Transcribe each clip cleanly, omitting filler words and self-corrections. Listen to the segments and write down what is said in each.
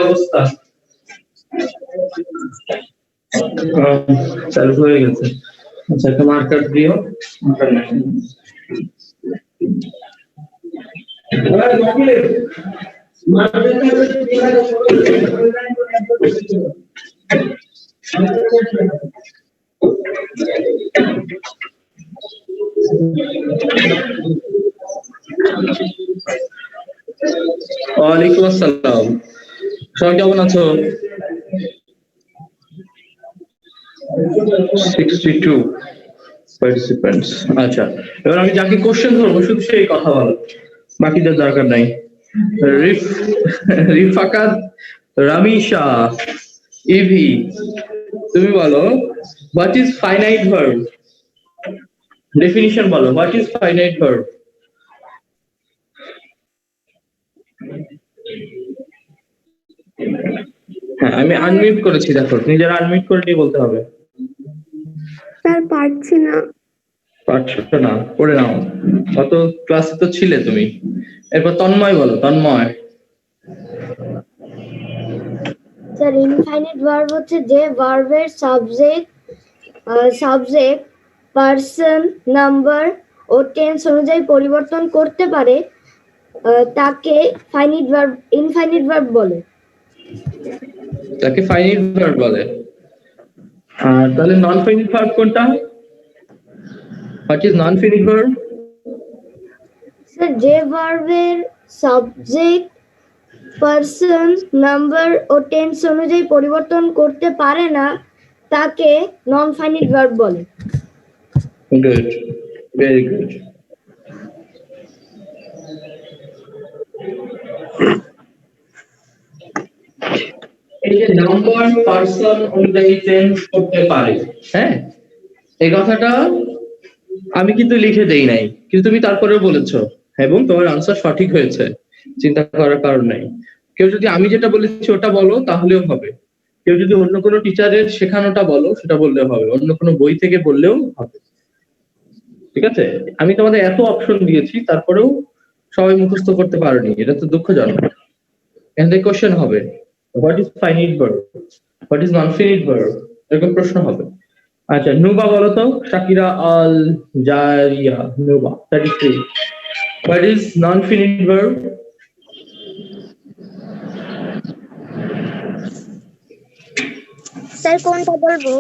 অবস্থা চালু হয়ে গেছে। আচ্ছা, একটা মার্কার দিও। মার্কার নাই। ওয়ালাইকুম আসসালাম। সবাই কেমন আছো? 62 participants। আচ্ছা, এবার আমি যাকে কোশ্চেন ধরবো শুধু সেই কথা বলো, বাকিদের দরকার নাই। রিফাকাত, রামিশা, ইভি, তুমি বলো what is finite verb? Definition বলো, হোয়াট ইজ ফাইনাইট ভার্ব? হ্যাঁ, আমি আনমিউট করেছি, দেখো নিজেরা আনমিউট করে নিয়ে বলতে হবে। স্যার পারছি না। পারছো না, পড়ে নাও, কত ক্লাসে তো ছিলে তুমি। এরপর তন্ময় বলো, তন্ময়। স্যার ইনফাইনাইট ভার্ব হচ্ছে যে ভার্বের সাবজেক্ট পারসন নাম্বার ও টেন্স অনুযায়ী পরিবর্তন করতে পারে তাকে ইনফাইনাইট ভার্ব বলে। তাকে ফাইনাইট ভার্ব বলে। আর তাহলে নন ফাইনাইট ভার্ব কোনটা? What is non finite verb? Sir যে ভার্বের সাবজেক্ট পারসন নাম্বার ও টেন্স অনুযায়ী পরিবর্তন করতে পারে না তাকে নন ফাইনাইট ভার্ব বলে। Good, very good. এই যে নাম্বার পারসন অনুযায়ী চেঞ্জ করতে পারে, হ্যাঁ, এই কথাটা আমি কিন্তু লিখে দেই নাই, কিন্তু তুমি তারপরে বলেছো এবং তোমার আনসার সঠিক হয়েছে, চিন্তা করার কারণ নাই। কেউ যদি আমি যেটা বলেছি ওটা বলো তাহলেও হবে, কেউ যদি অন্য কোনো টিচারের শেখানোটা বলো সেটা বললেও হবে, অন্য কোনো বই থেকে বললেও হবে, ঠিক আছে? আমি তোমাদের এত অপশন দিয়েছি তারপরেও সবাই মুখস্থ করতে পারোনি, এটা তো দুঃখজনক। এখান থেকে কোশ্চেন হবে, what is finite verb, what is non finite verb, এরকম প্রশ্ন হবে। আচ্ছা, নুবা বলো তো, শাকিরা আল জারিয়া, নুবা 33, what is non finite verb? Sir কোনটা বলবো?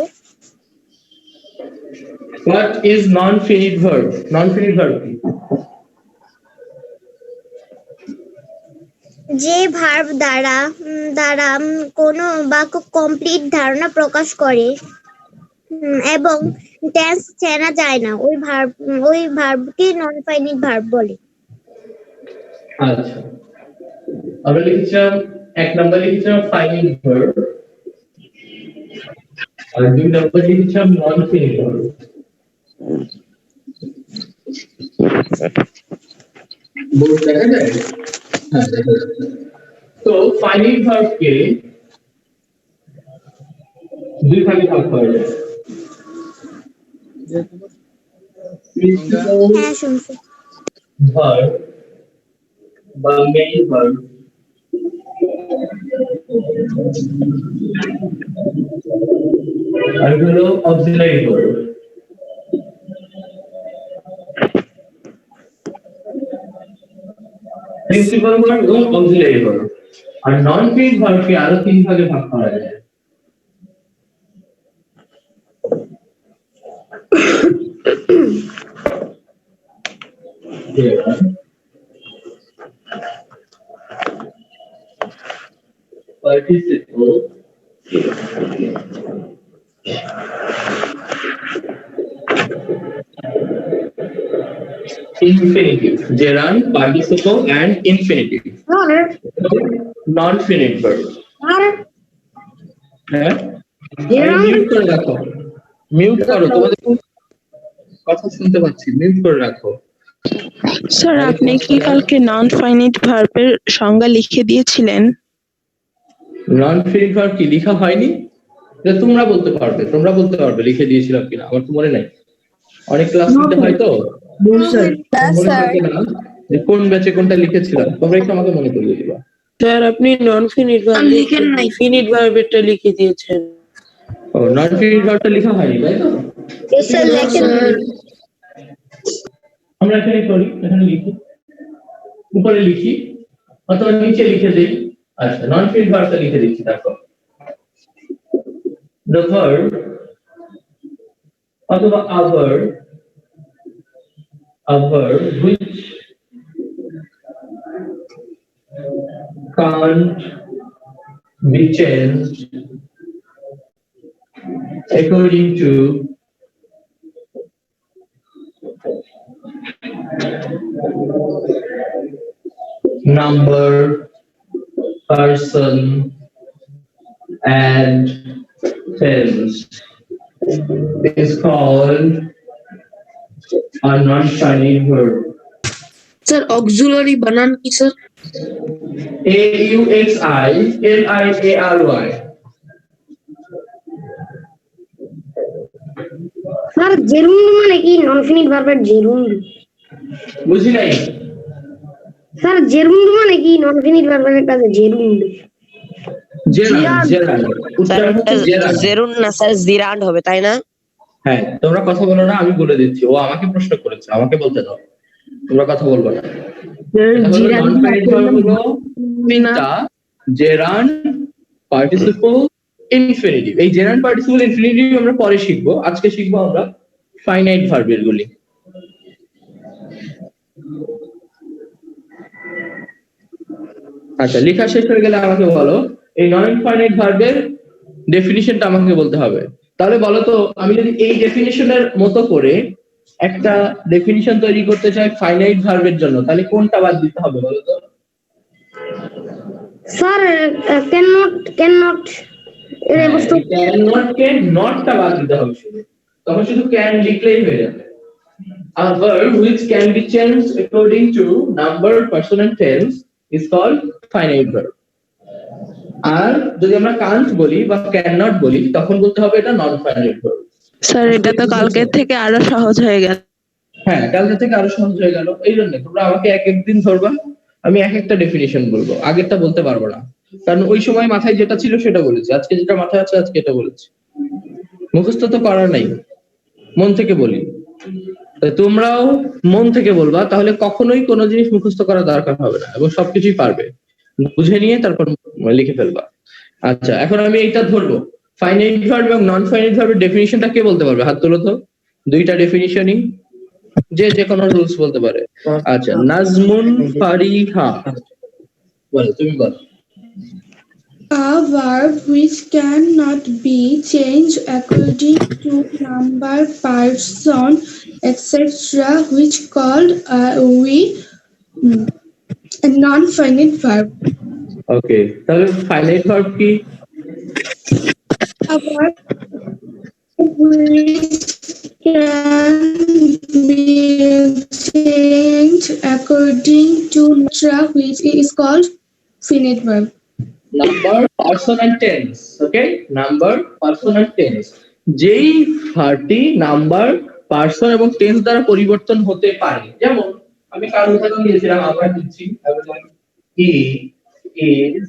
What is non finite verb? Non finite verb কি? যে ভার্ব দ্বারা কোনো বাক্য কমপ্লিট ধারণা প্রকাশ করে এবং টেন্স চেনা যায় না, ওই ভার্বকে নন ফাইনাইট ভার্ব বলে। আচ্ছা, আমরা লিখেছিলাম এক নাম্বার লিখেছিলাম ফাইনাইট ভার্ব, আর দুই নাম্বার লিখেছিলাম নন ফাইনাইট ভার্ব। বোর্ড দেখা যায়? হ্যাঁ, দেখা যাচ্ছে। তো ফাইনাইট ভার্বকে দুই ভাগে ভাগ করা যায়। হ্যাঁ শুনছি। ভার্ব বা মেইন ভার্ব, আর হলো অক্সিলারি ভার্ব। প্রিন্সিপাল ভার্ব এবং অক্সিলারি ভার্ব। আর নন ফাইনাইট ভার্বকে আরো তিন ভাগে ভাগ করা যায়। Participle, infinitive, gerund, participle and infinitive. Non-finite verb. হ্যাঁ, মিউট করে রাখো, মিউট করো, তোমাদের কথা শুনতে পাচ্ছি, মিউট করে রাখো। স্যার আপনি কি কালকে নন ফাইনাইট ভার্বের সংজ্ঞা লিখে দিয়েছিলেন? নন ফিনিট ভার্ব কি লেখা হয়নি? এটা তোমরা বলতে পারবে লিখে দিয়েছিলাম কিনা, আমার তো মনে নাই, অনেক ক্লাস নিতে হয় তো মনে থাকে না যে কোন ব্যাচে কোনটা লিখেছিলাম। তোমরা একটু আমাকে মনে করিয়ে দিবা। স্যার আপনি নন ফিনিট ভার্ব লিখেন নাই, ফিনিট ভার্বেরটা লিখে দিয়েছেন। ও নন ফিনিট ভার্বটা লেখা হয়নি তাই তো? স্যার লেখেন আমরা এখানে করি, এখানে লিখি, উপরে লিখি অথবা নিচে লিখে দিই। আচ্ছা নন ফিনিট ভার্বটা লিখে দিচ্ছি। তারপর the verb অথবা a verb which can't be changed according to number, person and tense is called a non-finite verb. Sir auxiliary বানান কি স্যার? AUXILIARY। স্যার জেরুন্ড মানে কি? নন ফিনিট ভার্বের জেরুন্ড। বুঝি নাই। স্যার জেরুন্ড মানে কি? নন ফিনিট ভার্বের কাছে জেরুন্ড। জেরান্ড উচ্চারণ হচ্ছে জেরান্ড। জেরুন না স্যার, জিরান্ড হবে তাই না? হ্যাঁ তোমরা কথা বলো না, আমি বলে দিচ্ছি। ও আমাকে প্রশ্ন করেছে, আমাকে বলতে দাও, তোমরা কথা বলবো না। Gerund participle infinitive. এই জেরান্ড পার্টিসিপল ইনফিনিটিভ আমরা পরে শিখবো, আজকে শিখবো আমরা ফাইনাইট ভার্বের গুলি। আচ্ছা লেখা শেষ হয়ে গেলে আমাকে বলো এই নন ফাইনাইট ভার্বের ডেফিনিশনটা আমাকে বলতে হবে। তাহলে বলো তো আমি যদি এই ডেফিনিশনের মতো করে একটা ডেফিনিশন তৈরি করতে চাই ফাইনাইট ভার্বের জন্য, তাহলে কোনটা বাদ দিতে হবে বলো তো? স্যার ক্যান নট কে নটটা বাদ দিতে হবে শুধু, তখন শুধু ক্যান লিখলেই হয়ে যাবে। A verb which can be changed according to number, person and tense is called finite verb. আর যদি আমরা can't বলি বা cannot বলি তখন বলতে হবে এটা non finite verb। স্যার এটা তো কালকে থেকে আরো সহজ হয়ে গেল। হ্যাঁ কালকে থেকে আরো সহজ হয়ে গেল। এই জন্য তোমরা আমাকে এক একদিন ধরবা, আমি এক একটা ডেফিনিশন বলবো, আগেরটা বলতে পারবো না, কারণ ওই সময় মাথায় যেটা ছিল সেটা বলেছি, আজকে যেটা মাথায় আছে আজকে এটা বলেছি। মুখস্থ তো করার নাই, মন থেকে বলি। তোমরাও মন থেকে বলবা, তাহলে কখনোই কোনো জিনিস মুখস্থ করা দরকার হবে না এবং সবকিছুই পারবে, বুঝে নিয়ে তারপর লিখে ফেলবা। আচ্ছা এখন আমি এইটা ধরবো, ফাইনাইট ভার্ব এবং নন ফাইনাইট ভার্বের ডেফিনিশনটা কে বলতে পারবে? হাত তোলো তো। দুইটা ডেফিনিশনই যে কোনো রুলস বলতে পারে। আচ্ছা নাজমুন ফারিহা, বলো তুমি বলো। A verb which cannot be changed according to number, person, etc., which called a non-finite verb. ওকে তাহলে ফাইনাইট ভার্ব কি? A verb which can be changed according to number, which is called finite verb. Number, person and tense. Okay number, person and tense, যেই ভার্বটি number, person এবং tense দ্বারা পরিবর্তন হতে পারে। যেমন আমি কার উদাহরণ দিয়েছিলাম, আমরা দিচ্ছি he is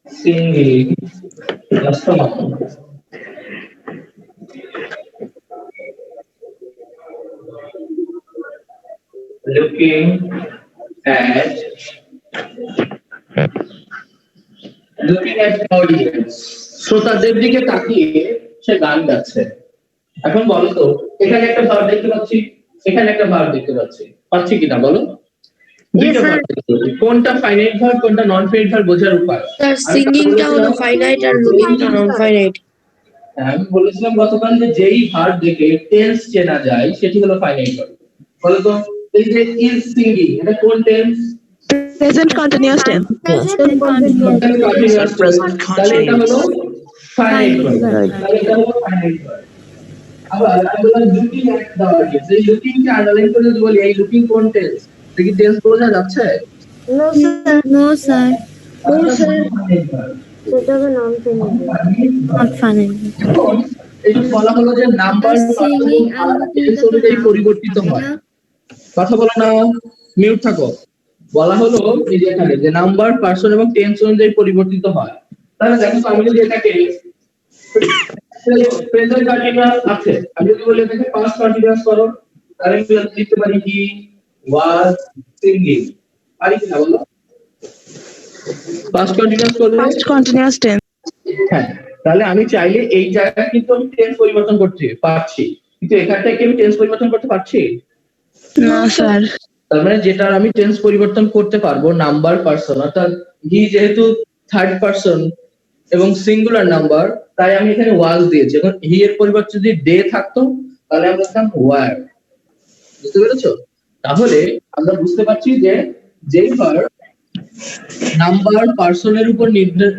singing the song, looking at audience, শ্রোতাদের দিকে তাকিয়ে সে গান গাচ্ছে। এখন বলো তো এখানে একটা ভার্ব দেখতে পাচ্ছি, এখানে একটা ভার্ব দেখতে পাচ্ছি কিনা বলো? দুইটা ভার্ব দেখতে পাচ্ছি, কোনটা ফাইনাইট ভার্ব কোনটা নন ফাইনাইট ভার্ব বোঝার উপায়। স্যার সিঙ্গিংটা হলো ফাইনাইট আর লুকিংটা নন ফাইনাইট। আমি বলেছিলাম গতকাল যে যেই ভার্ব দেখে টেন্স চেনা যায় সেটি হলো ফাইনাইট ভার্ব। বলো তো এই যে ইজ সিঙ্গিং এটা কোন টেন্স? Present continuous tense. তাহলে এটা হলো ফাইনাইট ভার্ব। আবার আমি বললাম লুকিং এট দেওয়া আছে, এই লুকিং কে আন্ডারলাইন করে যদি বলি এই লুকিং কোন টেন্স, দেখি টেন্স বোঝা যাচ্ছে? নো স্যার, নো স্যার, সেটা হবে নন নট ফানি। এখন এই যে বলা হলো যে নাম্বার টেন্স অনুযায়ী পরিবর্তিত হয়, কথা বলো না, মিউট থাকো। বলা হলো এই যে এখানে যে নাম্বার পার্সন এবং টেন্স অনুযায়ী পরিবর্তিত হয়, তাহলে দেখো তো আমি যদি এটাকে প্রেজেন্ট কন্টিনিউয়াস আছে, আমি যদি বলি এটাকে পাস্ট কন্টিনিউয়াস করো, তাহলে আমি লিখতে পারি কি ওয়াজ সিঙ্গিং, পারি কি না বলো? পাস্ট কন্টিনিউয়াস করলে Past continuous tense. হ্যাঁ, তাহলে আমি চাইলে এই জায়গায় কিন্তু আমি টেন্স পরিবর্তন করতে পারছি, কিন্তু এখান থেকে আমি টেন্স পরিবর্তন করতে পারছি না স্যার। তার মানে যেটা আমি টেন্স পরিবর্তন করতে পারবো নাম্বার পার্সন, অর্থাৎ হি যেহেতু থার্ড পার্সন এবং সিঙ্গুলার নাম্বার, তাই আমি এখানে ওয়াজ দিয়েছি। এখন হি এর পরিবর্তে যদি ডে থাকতো তাহলে আমরা লিখতাম ওয়ার। বুঝতে পেরেছো? তাহলে আমরা বুঝতে পারছি যে যেই ভার্ব নাম্বার পার্সনের উপর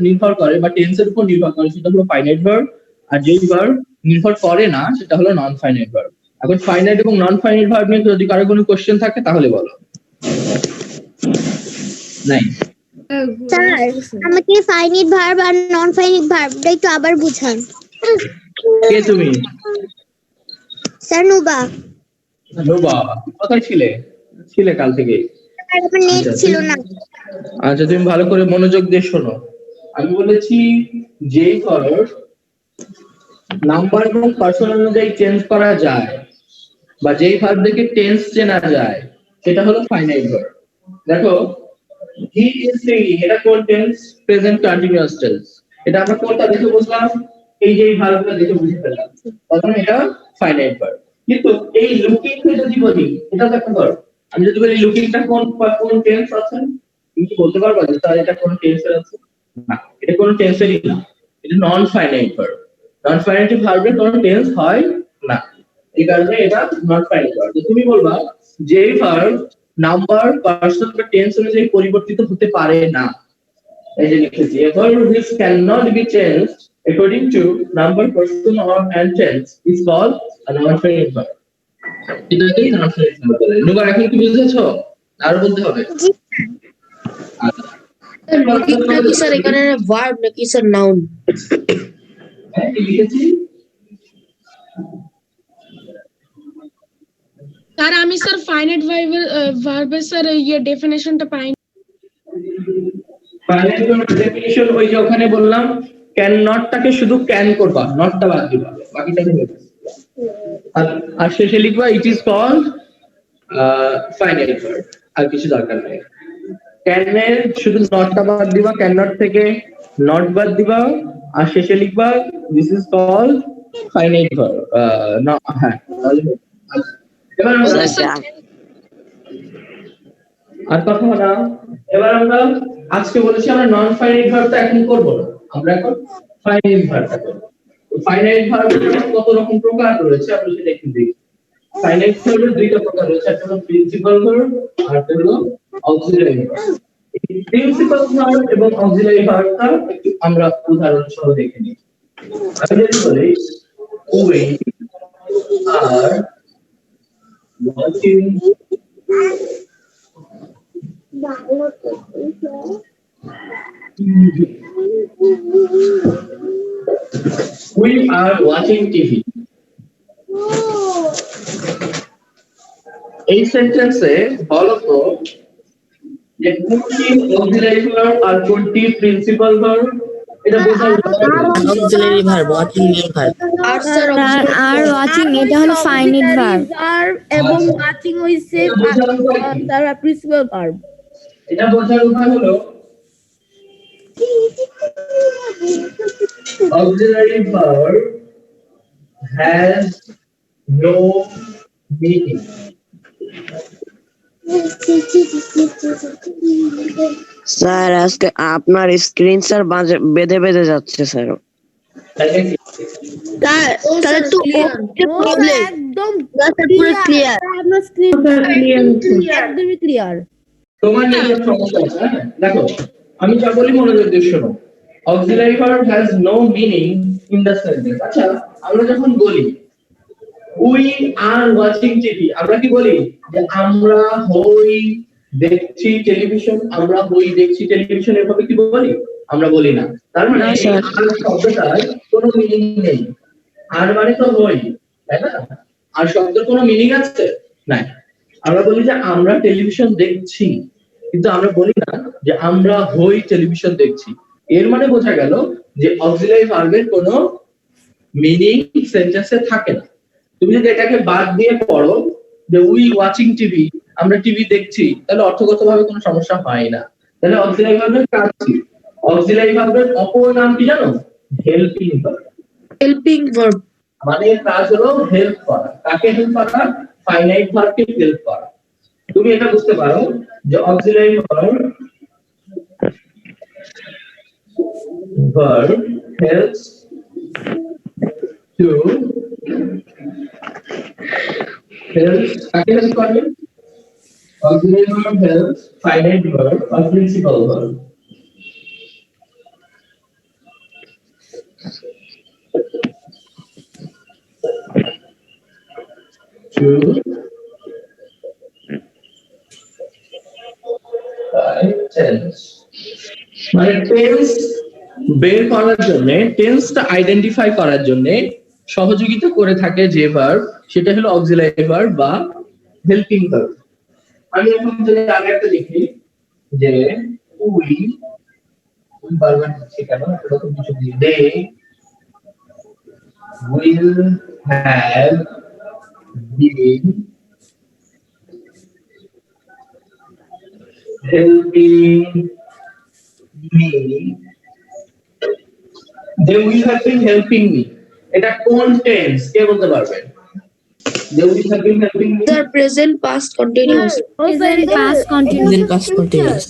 নির্ভর করে বা টেন্সের উপর নির্ভর করে সেটা হলো ফাইনাইট ভার্ব, আর যেই ভার্ব নির্ভর করে না সেটা হলো নন ফাইনাইট ভার্ব। এখন ফাইনাইট এবং নন ফাইনাইট ভার্ব নিয়ে যদি কারো কোনো কোশ্চেন থাকে তাহলে বলো। নাই স্যার, আমাকে ফাইনাইট ভার্ব আর নন ফাইনাইট ভার্বটা একটু আবার বুঝান। কে তুমি? স্যার নুবা। নোবা, কোথায় ছিলে? ছিলে কাল থেকে? স্যার আমার নেট ছিল না। আচ্ছা, তুমি ভালো করে মনোযোগ দিয়ে শোনো। আমি বলেছি যেই ভার্ব নাম্বার এবং পার্সন অনুযায়ী চেঞ্জ করা যায় বা যেই ভার্ব থেকে টেন্স চেনা যায় সেটা হলো ফাইনাইট ভার্ব। দেখো হি ইজ সিঙ্গিং, এটা কোন টেন্স? Present continuous tense. এটা আমরা কোনটা দেখে বুঝলাম? এই যে ভার্বটা দেখে বুঝে ফেললাম, তখন এটা ফাইনাইট ভার্ব। কিন্তু এই লুকিং কে যদি বলি এটা তো একটা ভার্ব, আমি যদি বলি লুকিংটা কোন টেন্স আছে, তুমি কি বলতে পারবা যে তার এটা কোন টেন্সের আছে? না, এটা কোন টেন্সেরই না, এটা নন ফাইনাইট ভার্ব। নন ফাইনাইট ভার্বের কোন টেন্স হয় না, এই কারণে এটা নট ফাইনাইট ভার্ব। তুমি বলবা যে ভার্ব নাম্বার পার্সন বা টেন্স অনুযায়ী পরিবর্তিত হতে পারে না, এই যে লিখেছি a verb which cannot be changed according to number person or and tense is called a non-finite verb. এটাকেই non-finite verb বলে। নুবার এখন কি বুঝেছো? আর বলতে হবে? জি লুকিং নাকি স্যার এখানে ভার্ব নাকি স্যার নাউন? হ্যাঁ, কি লিখেছি? স্যার আমি স্যার ফাইনাইট ভার্বের স্যার ইয়ে ডেফিনেশনটা পাই। ফাইনাইট ভার্ব ডেফিনিশন ওই যে ওখানে বললাম, ক্যান নটটাকে শুধু ক্যান করবা, নটটা বাদ দিবা, বাকিটাকে বলবা। আর শেষে লিখবা it is called finite verb, আর কিছু দরকার নাই। ক্যানের শুধু নটটা বাদ দিবা, ক্যান নট থেকে নট বাদ দিবা, আর শেষে লিখবা this is called finite verb. হ্যাঁ, তাহলে এবার আর কথা না, এবার আমরা আজকে বলেছি আমরা নন ফাইনাইট ভার্বটা এখন করব না, আমরা এখন ফাইনাইট ভার্বটা করব। ফাইনাইট ভার্বের কত রকম প্রকার রয়েছে আমরা সেটা একটু দেখি। ফাইনাইট ভার্বের দুইটা প্রকার রয়েছে, একটা হলো প্রিন্সিপাল ভার্ব আর একটা হলো অক্সিলারি ভার্ব। এই প্রিন্সিপাল ভার্ব এবং অক্সিলারি ভার্বটা একটু আমরা উদাহরণ সহ দেখে নিই। আমি যদি বলি we are watching We are watching TV. এই সেন্টেন্সে বলতো যে কোনটি অক্সিলারি ভার্ব আর কোনটি প্রিন্সিপাল ভার্ব, এটা বোঝার অক্সিলারি ভার্ব, ওয়াচিং এর ভার্ব। আর স্যার আর ওয়াচিং এটা হলো ফাইনাইট ভার্ব এবং ওয়াচিং হইছে তারা প্রিন্সিপাল ভার্ব। এটা বোঝার উপায় হলো auxiliary verb has no meaning. Sir আজকে আপনার স্ক্রিন স্যার বেঁধে বেঁধে যাচ্ছে স্যার। তাহলে তো প্রবলেম একদম পুরো ক্লিয়ার, আপনার স্ক্রিন একদমই ক্লিয়ার। তোমার নিজের সমস্যা আছে, হ্যাঁ? দেখো আমি যা বলি মনোযোগ দিয়ে শোনো। auxiliary verb has no meaning in the sentence. আচ্ছা, আমরা যখন বলি উই আর ওয়াচিং টিভি, আমরা কি বলি যে আমরা হই দেখছি টেলিভিশন, আমরা হই দেখছি টেলিভিশন, এভাবে কি বলি? আমরা বলি না। তার মানে না, এই স্যার। আর শব্দটার কোনো মিনিং নেই। আর মানে তো হই, তাই না? আর শব্দের কোনো মিনিং আছে? নাই। আমরা বলি যে আমরা টেলিভিশন দেখছি, কিন্তু আমরা বলি না যে আমরা হই টেলিভিশন দেখছি। এর মানে বোঝা গেল যে অক্সিলারি ভার্বের কোনো মিনিং সেন্টেন্সে থাকে না। তুমি যদি এটাকে বাদ দিয়ে পড়ো যে উই ওয়াচিং টিভি, আমরা টিভি দেখছি, তাহলে অর্থগতভাবে কোনো সমস্যা হয় না। তাহলে অক্সিলারি ভার্বের কাজ কি? অক্সিলারি ভার্বের অপর নাম কি জানো? Helping verb. Helping verb. মানে এর কাজ হলো হেল্প করা। কাকে হেল্প করা? ফাইনাইট ভার্বকে হেল্প করা। তুমি এটা বুঝতে পারো যে অক্সিলারি ভার্ব helps to কাকে হেল্প করবে? Auxiliary verb helps finite verb or principal verb to tense, মানে টেন্স বের করার জন্য, টেন্সটা আইডেন্টিফাই করার জন্য সহযোগিতা করে থাকে যে ভার্ব, সেটা হলো অক্সিলারি ভার্ব বা হেল্পিং ভার্ব। আমি এখন যদি আগে একটা লিখি যে উই বারবার হচ্ছে কেন এরকম কিছু দিয়ে, they will have been helping me, they will have been helping me, এটা কোন টেন্স কে বলতে পারবেন? they will have been helping me, The present past continuous. Present past Present past continuous.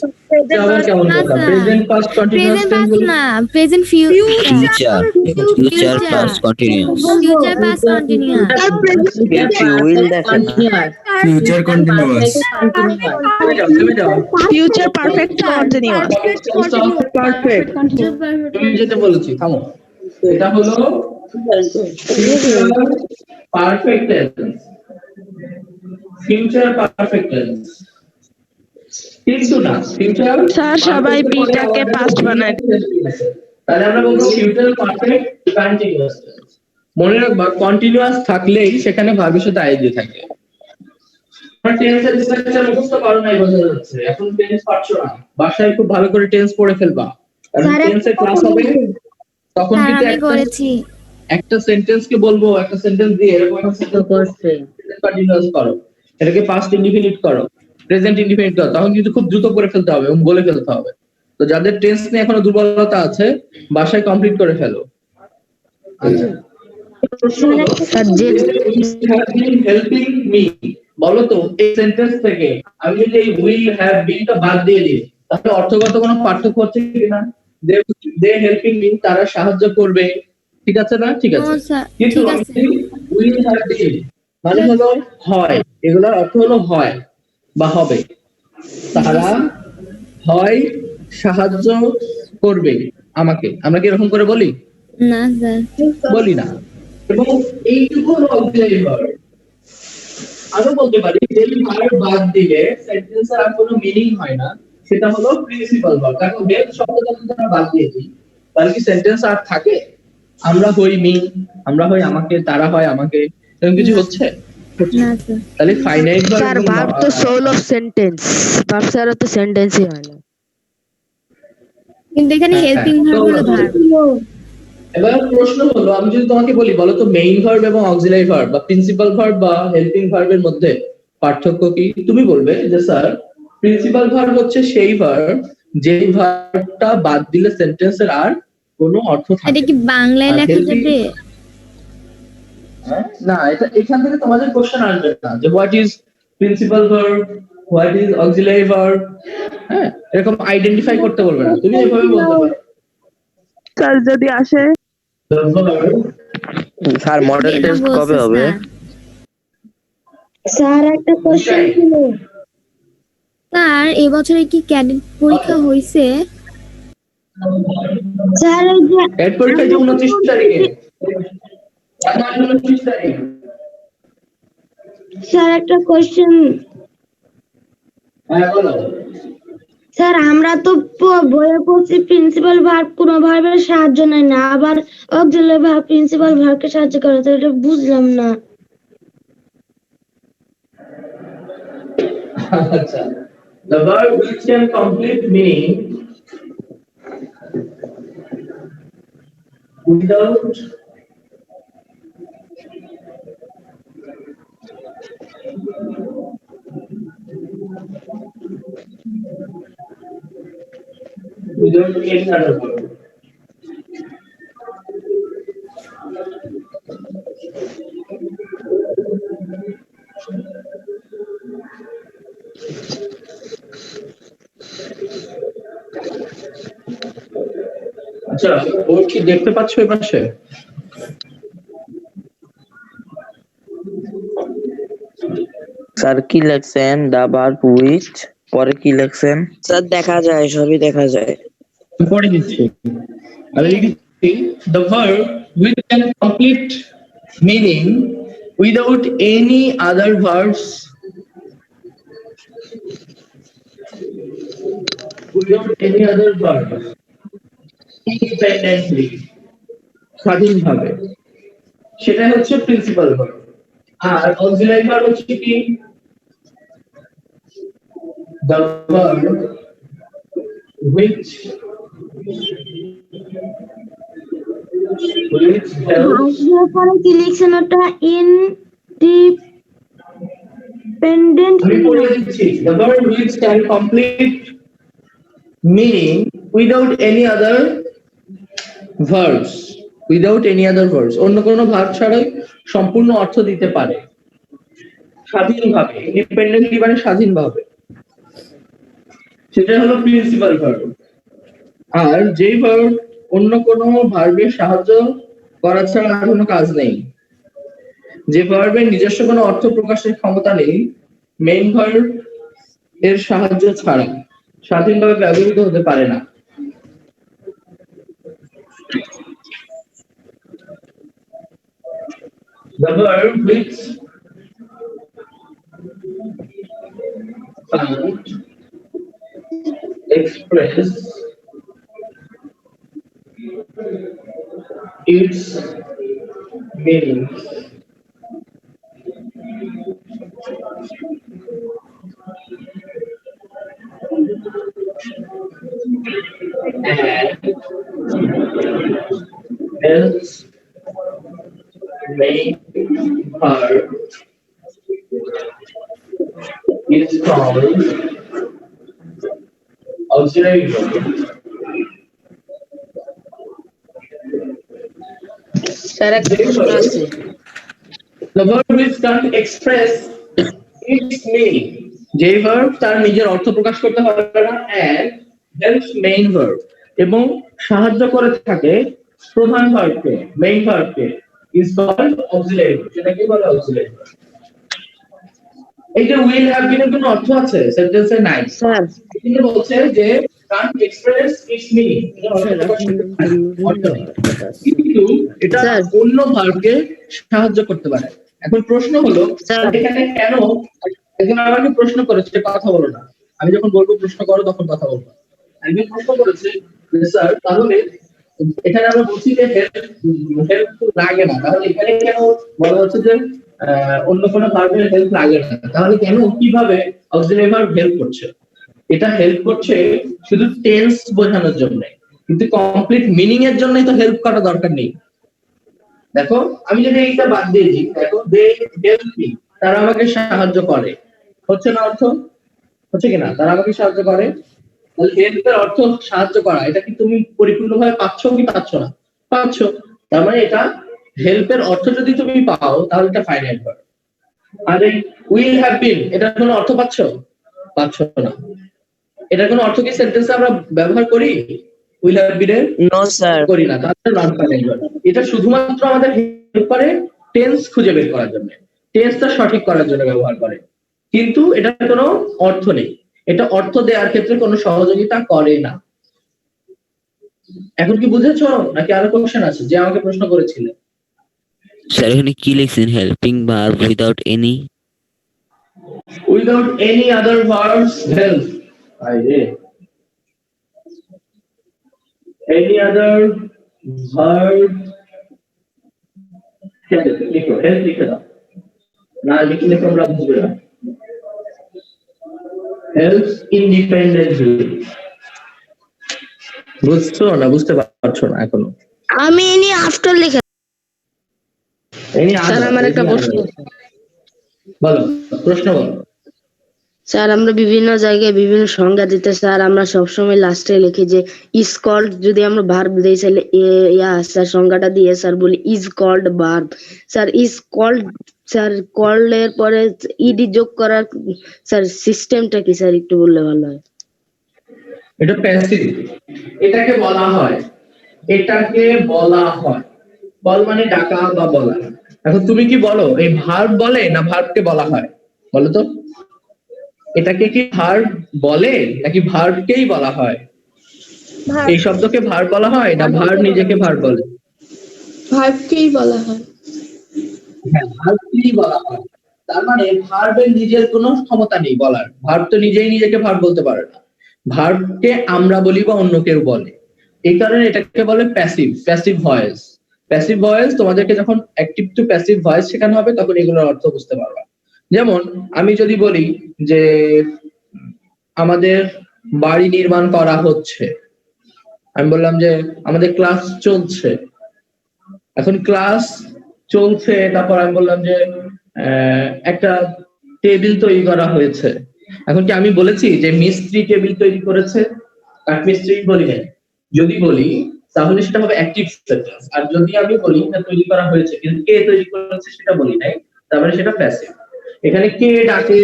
আবার কেমন কথা? প্রেজেন্ট পাস্ট কন্টিনিউয়াস টেন্স বলি না, present future Future past continuous. future past continuous You will দেখেন Future continuous. থেমে যাও future perfect continuous. Perfect, তুমি যেটা বলেছি থামো, এটা হলো perfect tense, future perfect tense, কিন্তু না ফিউচার স্যার, সবাই বিটাকে past বানায়। তাহলে আমরা বলবো ফিউচার পারফেক্ট কন্টিনিউয়াস টেন্স। মনে রাখবা কন্টিনিউয়াস থাকলেই সেখানে ভার্বের সাথে আইএনজি থাকে। টেন্সের স্ট্রাকচার মুখস্থ করো নাই বোঝা যাচ্ছে, এখন টেন্স পারছো না, বাসায় খুব ভালো করে টেন্স পড়ে ফেলবা। কারণ টেন্সের ক্লাস হবে তখন কিন্তু একটা সেন্টেন্স কে বলবো, একটা সেন্টেন্স দিয়ে এরকম একটা সেন্টেন্স করছে কন্টিনিউয়াস করো, এটাকে পাস্ট ইনডিফিনিট করো, প্রেজেন্ট ইনডিফিনিট করো, তখন কিন্তু খুব দ্রুত করে ফেলতে হবে এবং বলে ফেলতে হবে। তো যাদের টেন্স নিয়ে এখনো দুর্বলতা আছে বাসায় কমপ্লিট করে ফেলো। আচ্ছা, হেল্পিং মি, বলো তো এই সেন্টেন্স থেকে আমি যদি এই উইল হ্যাভ বিন টা বাদ দিয়ে দিই তাহলে অর্থগত কোনো পার্থক্য হচ্ছে কিনা? দে হেল্পিং মি, তারা সাহায্য করবে, ঠিক আছে না? ঠিক আছে, কিন্তু উইল হ্যাভ বিন মানে হলো হয়, এগুলোর অর্থ হলো হয় বা হবে। তারা হয় সাহায্য করবে আমাকে, আমরা কি এরকম করে বলি? না স্যার, বলি না। এবং এইটুকু হলো অক্সিলারি ভার্ব। আরো বলতে পারি যে ভার্ব বাদ দিলে সেন্টেন্সের আর কোনো মিনিং হয় না, সেটা হলো প্রিন্সিপাল ভার্ব। কারণ হেল্প শব্দটা যদি আমরা বাদ দিয়েছি তাহলে কি সেন্টেন্স আর থাকে? আমরা হই মি, আমরা হই আমাকে, তারা হয় আমাকে, এরকম কিছু হচ্ছে? না স্যার। তাহলে ফাইনাইট ভার্ব, স্যার ভার্ব তো সোল অফ সেন্টেন্স, ভার্ব ছাড়া তো সেন্টেন্সই হয় না। কিন্তু এখানে হেল্পিং ভার্ব হলো ভার্ব। এবার প্রশ্ন হলো, আমি যদি তোমাকে বলি বলো তো মেইন ভার্ব এবং অক্সিলারি ভার্ব বা প্রিন্সিপাল ভার্ব বা হেল্পিং ভার্বের মধ্যে পার্থক্য কি? তুমি বলবে যে স্যার প্রিন্সিপাল ভার্ব হচ্ছে সেই ভার্ব যে ভার্বটা বাদ দিলে সেন্টেন্সের আর কোনো অর্থ থাকে এটা কি বাংলায় লেখা যাবে? না, এটা এখান থেকে তোমাদের কোশ্চেন আসবে না যে what is principal verb, what is auxiliary verb, হ্যাঁ এরকম আইডেন্টিফাই করতে বলবে না, তুমি এভাবে বলতে পারো স্যার যদি আসে স্যার মডেল টেস্ট কবে হবে? স্যার একটা কোশ্চেন ছিল। স্যার এবছরে কি ক্যাডেট পরীক্ষা হয়েছে? স্যার এই যে এর পরীক্ষা যে 29 তারিখে, 29 তারিখ স্যার একটা কোশ্চেন। হ্যাঁ বলো। স্যার আমরা তো বইয়ে পড়ছি প্রিন্সিপাল ভার্ব কোনো ভার্বের সাহায্য নেয় না, আবার অক্সিলারি ভার্ব প্রিন্সিপাল ভার্বকে সাহায্য করে, তো এটা বুঝলাম না। আচ্ছা, the verb which can complete meaning without any other verb. আচ্ছা, ওর কি দেখতে পাচ্ছ এই পাশে? স্যার কি লিখছেন? দা ভার্ব হুইচ, পরে কি লিখছেন? স্যার দেখা যায়, সবই দেখা যায়। পড়ে দিচ্ছি। আমি লিখেছি the verb which can complete meaning without any other verbs independently, স্বাধীনভাবে, সেটা হচ্ছে প্রিন্সিপাল ভার্ব। আর অক্সিলারি ভার্ব হচ্ছে কি? the verb which পরে কি লিখছেন ওটা? ইনডিপেন্ডেন্ট। আমি পড়ে দিচ্ছি the verb which can complete meaning without any other verbs, without any other verbs, অন্য কোনো ভার্ব ছাড়াই সম্পূর্ণ অর্থ দিতে পারে স্বাধীনভাবে। ইন্ডিপেন্ডেন্টলি মানে স্বাধীনভাবে, সেটা হলো প্রিন্সিপাল ভার্ব। আর যেই ভার্ব অন্য কোনো ভার্বের সাহায্য করা ছাড়া আর কোনো কাজ নেই, যে ভার্বের নিজস্ব কোনো অর্থ প্রকাশের ক্ষমতা নেই, মেইন ভার্ব এর সাহায্য ছাড়া স্বাধীনভাবে ব্যবহৃত হতে পারে না। The verb which can't express its meaning and else main verb is called auxiliary verb. Sir একটা প্রশ্ন আছে। The verb which can't express its meaning, যে verb তার নিজের অর্থ প্রকাশ করতে পারে না, and helps main verb, এবং সাহায্য করে থাকে প্রধান ভার্বকে, main ভার্বকে, is called auxiliary verb. সেটাকে বলে auxiliary verb। এই যে will have been এর কোনো অর্থ আছে সেন্টেন্সে নাই স্যার কিন্তু বলছে যে can't express its meaning, কিন্তু এটা স্যার। অন্য ভার্বকে সাহায্য করতে পারে। এখন প্রশ্ন হলো স্যার। এখানে কেন একজন আমাকে প্রশ্ন করেছে, কথা বলো না, আমি যখন বলবো প্রশ্ন করো তখন কথা বলবো। একজন প্রশ্ন করেছে যে স্যার তাহলে এখানে আমরা বলছি যে হেল্প লাগে না, তাহলে এখানে কেন বলা হচ্ছে যে অন্য কোনো ভার্বের হেল্প লাগে না, তাহলে কেন কিভাবে অক্সিলারি ভার্ব হেল্প করছে? এটা হেল্প করছে শুধু টেন্স বোঝানোর জন্য, কিন্তু কমপ্লিট মিনিং এর জন্যই তো হেল্প করা দরকার নেই। দেখো আমি যদি এইটা বাদ দিয়ে দিই, দেখো দে হেল্প মি, তারা আমাকে সাহায্য করে, হচ্ছে না অর্থ? হচ্ছে কিনা? তারা আমাকে সাহায্য করে, তাহলে হেল্পের অর্থ সাহায্য করা, এটা কি তুমি পরিপূর্ণভাবে পাচ্ছ কি পাচ্ছ না? পাচ্ছ। তার মানে এটা হেল্পের অর্থ যদি তুমি পাও তাহলে এটা ফাইনাইট ভার্ব। আর এই উইল হ্যাভ বিন, এটার কোনো অর্থ পাচ্ছ? পাচ্ছ না। এটার কোনো অর্থ কি সেন্টেন্সে আমরা ব্যবহার করি? উইল হ্যাভ বিন এর নো স্যার। করি না, তাহলে নন ফাইনাইট ভার্ব। এটা শুধুমাত্র আমাদের হেল্প করে টেন্স খুঁজে বের করার জন্য, টেন্সটা সঠিক করার জন্য ব্যবহার করে, কিন্তু এটার কোনো অর্থ নেই, এটা অর্থ দেওয়ার ক্ষেত্রে কোনো সহযোগিতা করে না। এখন কি বুঝেছো নাকি আরো কোশ্চেন আছে যে আমাকে প্রশ্ন করেছিলে? স্যার এখানে কি লিখছেন? Helping verb without any Without any other verbs help. Any other verb help লিখো, help লিখে দাও, না লিখলে তোমরা বুঝবে না। Helps independently, বুঝছো না বুঝতে পারছো না এখনো? আমি এনি আফটার লিখে। Any স্যার other, আমার একটা any প্রশ্ন other? বলো, প্রশ্ন বলো। স্যার আমরা বিভিন্ন জায়গায় বিভিন্ন সংজ্ঞা দিতে স্যার আমরা সবসময় লাস্টে লিখি যে ইজ কল্ড, যদি আমরা ভার্ব দিই তাহলে স্যার সংজ্ঞাটা দিয়ে স্যার বলি is called verb. Sir is called, sir called এর পরে ইডি যোগ করার স্যার সিস্টেমটা কি স্যার একটু বললে ভালো হয়। এটা প্যাসিভ, এটাকে বলা হয়, এটাকে বলা হয়, বল মানে ডাকা বা বলা। এখন তুমি কি বলো এই ভার্ব বলে না ভার্বকে বলা হয়? বলো তো, এটাকে কি ভার্ব বলে নাকি ভার্বকেই বলা হয়? ভার্ব। এই শব্দকে ভার্ব বলা হয় না ভার্ব নিজেকে ভার্ব বলে? ভার্বকেই বলা হয়। হ্যাঁ, ভার্বকেই বলা হয়। তার মানে ভার্বের নিজের কোনো ক্ষমতা নেই বলার, ভার্ব তো নিজেই নিজেকে ভার্ব বলতে পারে না, ভার্বকে আমরা বলি বা অন্য কেউ বলে। এই কারণে এটাকে বলে passive, passive voice. Passive voice তোমাদেরকে যখন অ্যাক্টিভ টু প্যাসিভ ভয়েস শেখানো হবে তখন এগুলোর অর্থ বুঝতে পারবে। যেমন আমি যদি বলি যে আমাদের বাড়ি নির্মাণ করা হচ্ছে, আমি বললাম যে আমাদের ক্লাস চলছে। এখন ক্লাস চলছে, তারপর আমি বললাম যে একটা টেবিল তৈরি করা হয়েছে। এখন কি আমি বলেছি যে মিস্ত্রি টেবিল তৈরি করেছে? কাঠমিস্ত্রি বলি নাই। যদি বলি তাহলে সেটা হবে অ্যাক্টিভ সেন্টেন্স, আর যদি আমি বলি না তৈরি করা হয়েছে কিন্তু কে তৈরি করেছে সেটা বলি নাই, তারপরে সেটা প্যাসিভ। এখানে কে ডাকে,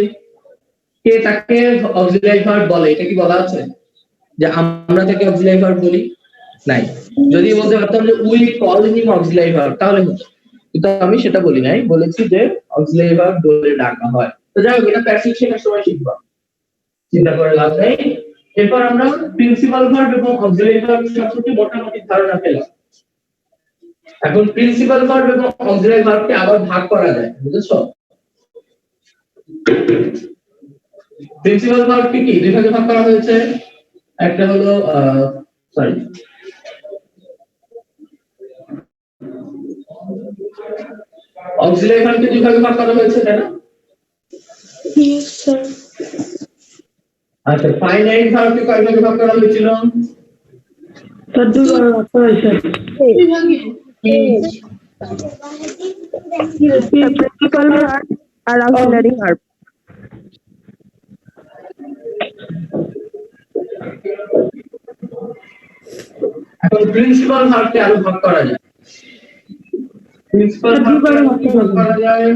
কে তাকে অক্সিলারি ভার্ব বলে, এটা কি বলা আছে যে আমরা তাকে অক্সিলারি ভার্ব বলি? নাই। যদি বলতে পারতাম যে we call him auxiliary verb তাহলে হতো, কিন্তু আমি সেটা বলি নাই, বলেছি যে অক্সিলারি ভার্ব বলে ডাকা হয়। তো যাই হোক, এটা প্যাসিভ শেখার সময় শিখবা, চিন্তা করে লাভ নেই। এরপর আমরা প্রিন্সিপাল ভার্ব এবং অক্সিলারি ভার্ব সম্পর্কে মোটামুটি ধারণা পেলাম। এখন প্রিন্সিপাল ভার্ব এবং অক্সিলারি ভার্বকে আবার ভাগ করা যায়, বুঝেছো? প্রিন্সিপাল ভার্বকে কি দুই ভাগে ভাগ করা হয়েছে, একটা হলো সরি অক্সিলারি ভার্বকে দুই ভাগে ভাগ করা হয়েছে, তাই না? Yes, sir. আচ্ছা, ফাইনাইট ভার্বকে কয় ভাগে ভাগ করা হয়েছিল? স্যার দুই ভাগে ভাগ করা হয়েছে। প্রিন্সিপাল ভার্ব আর অক্সিলারি ভার্ব। এখন প্রিন্সিপাল ভার্বকে আরো ভাগ করা যায়। প্রিন্সিপাল ভার্বকে ভাগ করা যায়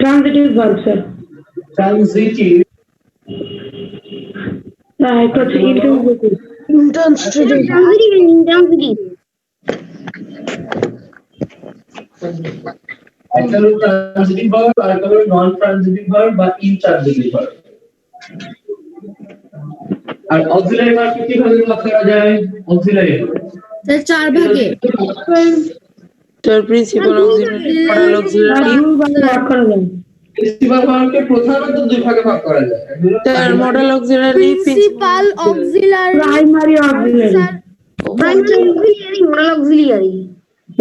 ট্রানজিটিভ ভার্ব স্যার। ট্রানজিটিভ, হ্যাঁ এটা হচ্ছে ইন্টারজিটিভ। একটা হলো ট্রানজিটিভ ভার্ব আর একটা হলো নন ট্রানজিটিভ ভার্ব বা ইনট্রানজিটিভ ভার্ব। আর অক্সিলারি ভার্বকে কিভাবে ভাগ করা যায়? অক্সিলারি ভার্ব স্যার 4 ভাগে। Sir principal auxiliary modal auxiliary ভাগ করা যায়। প্রিন্সিপাল ভার্বকে প্রধানত দুই ভাগে ভাগ করা যায়। Sir modal auxiliary, principal auxiliary, primary auxiliary, modal auxiliary.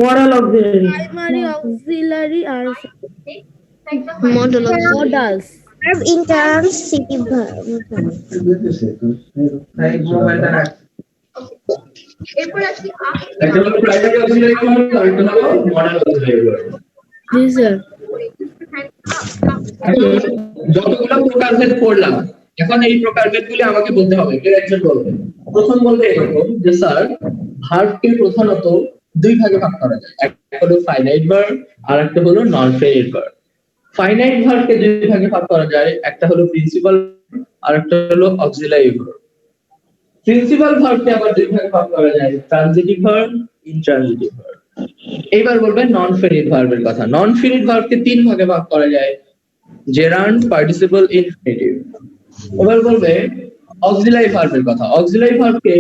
Modal auxiliary, primary auxiliary আর modal modals. Verb intransitive verb. একটা হলো প্রাইমারি অক্সিলারি ভার্ব আর একটা হলো মডেল অক্সিলারি ভার্ব। জি স্যার। যতগুলো প্রকারভেদ করলাম, এখন এই প্রকারভেদগুলি আমাকে বলতে হবে, কেউ একজন বলবে। প্রথম বলতে এরকম যে স্যার ভার্বকে প্রধানত দুই ভাগে ভাগ করা যায়, একটা হলো ফাইনাইট ভার্ব আর একটা হলো নন ফাইনাইট ভার্ব। ফাইনাইট ভার্বকে দুই ভাগে ভাগ করা যায়, একটা হলো প্রিন্সিপাল আর একটা হলো অক্সিলারি ভার্ব। প্রিন্সিপাল ভার্বকে আবার দুই ভাগে ভাগ করা যায়, ট্রানজিটিভ ভার্ব, ইনট্রানজিটিভ ভার্ব। এইবার বলবে নন ফিনিট ভার্বের কথা। নন ফিনিট ভার্বকে তিন ভাগে ভাগ করা যায়, জেরান্ড, পার্টিসিপল, ইনফিনিটিভ। এবার বলবে অক্সিলারি ভার্বের কথা। অক্সিলারি ভার্বকে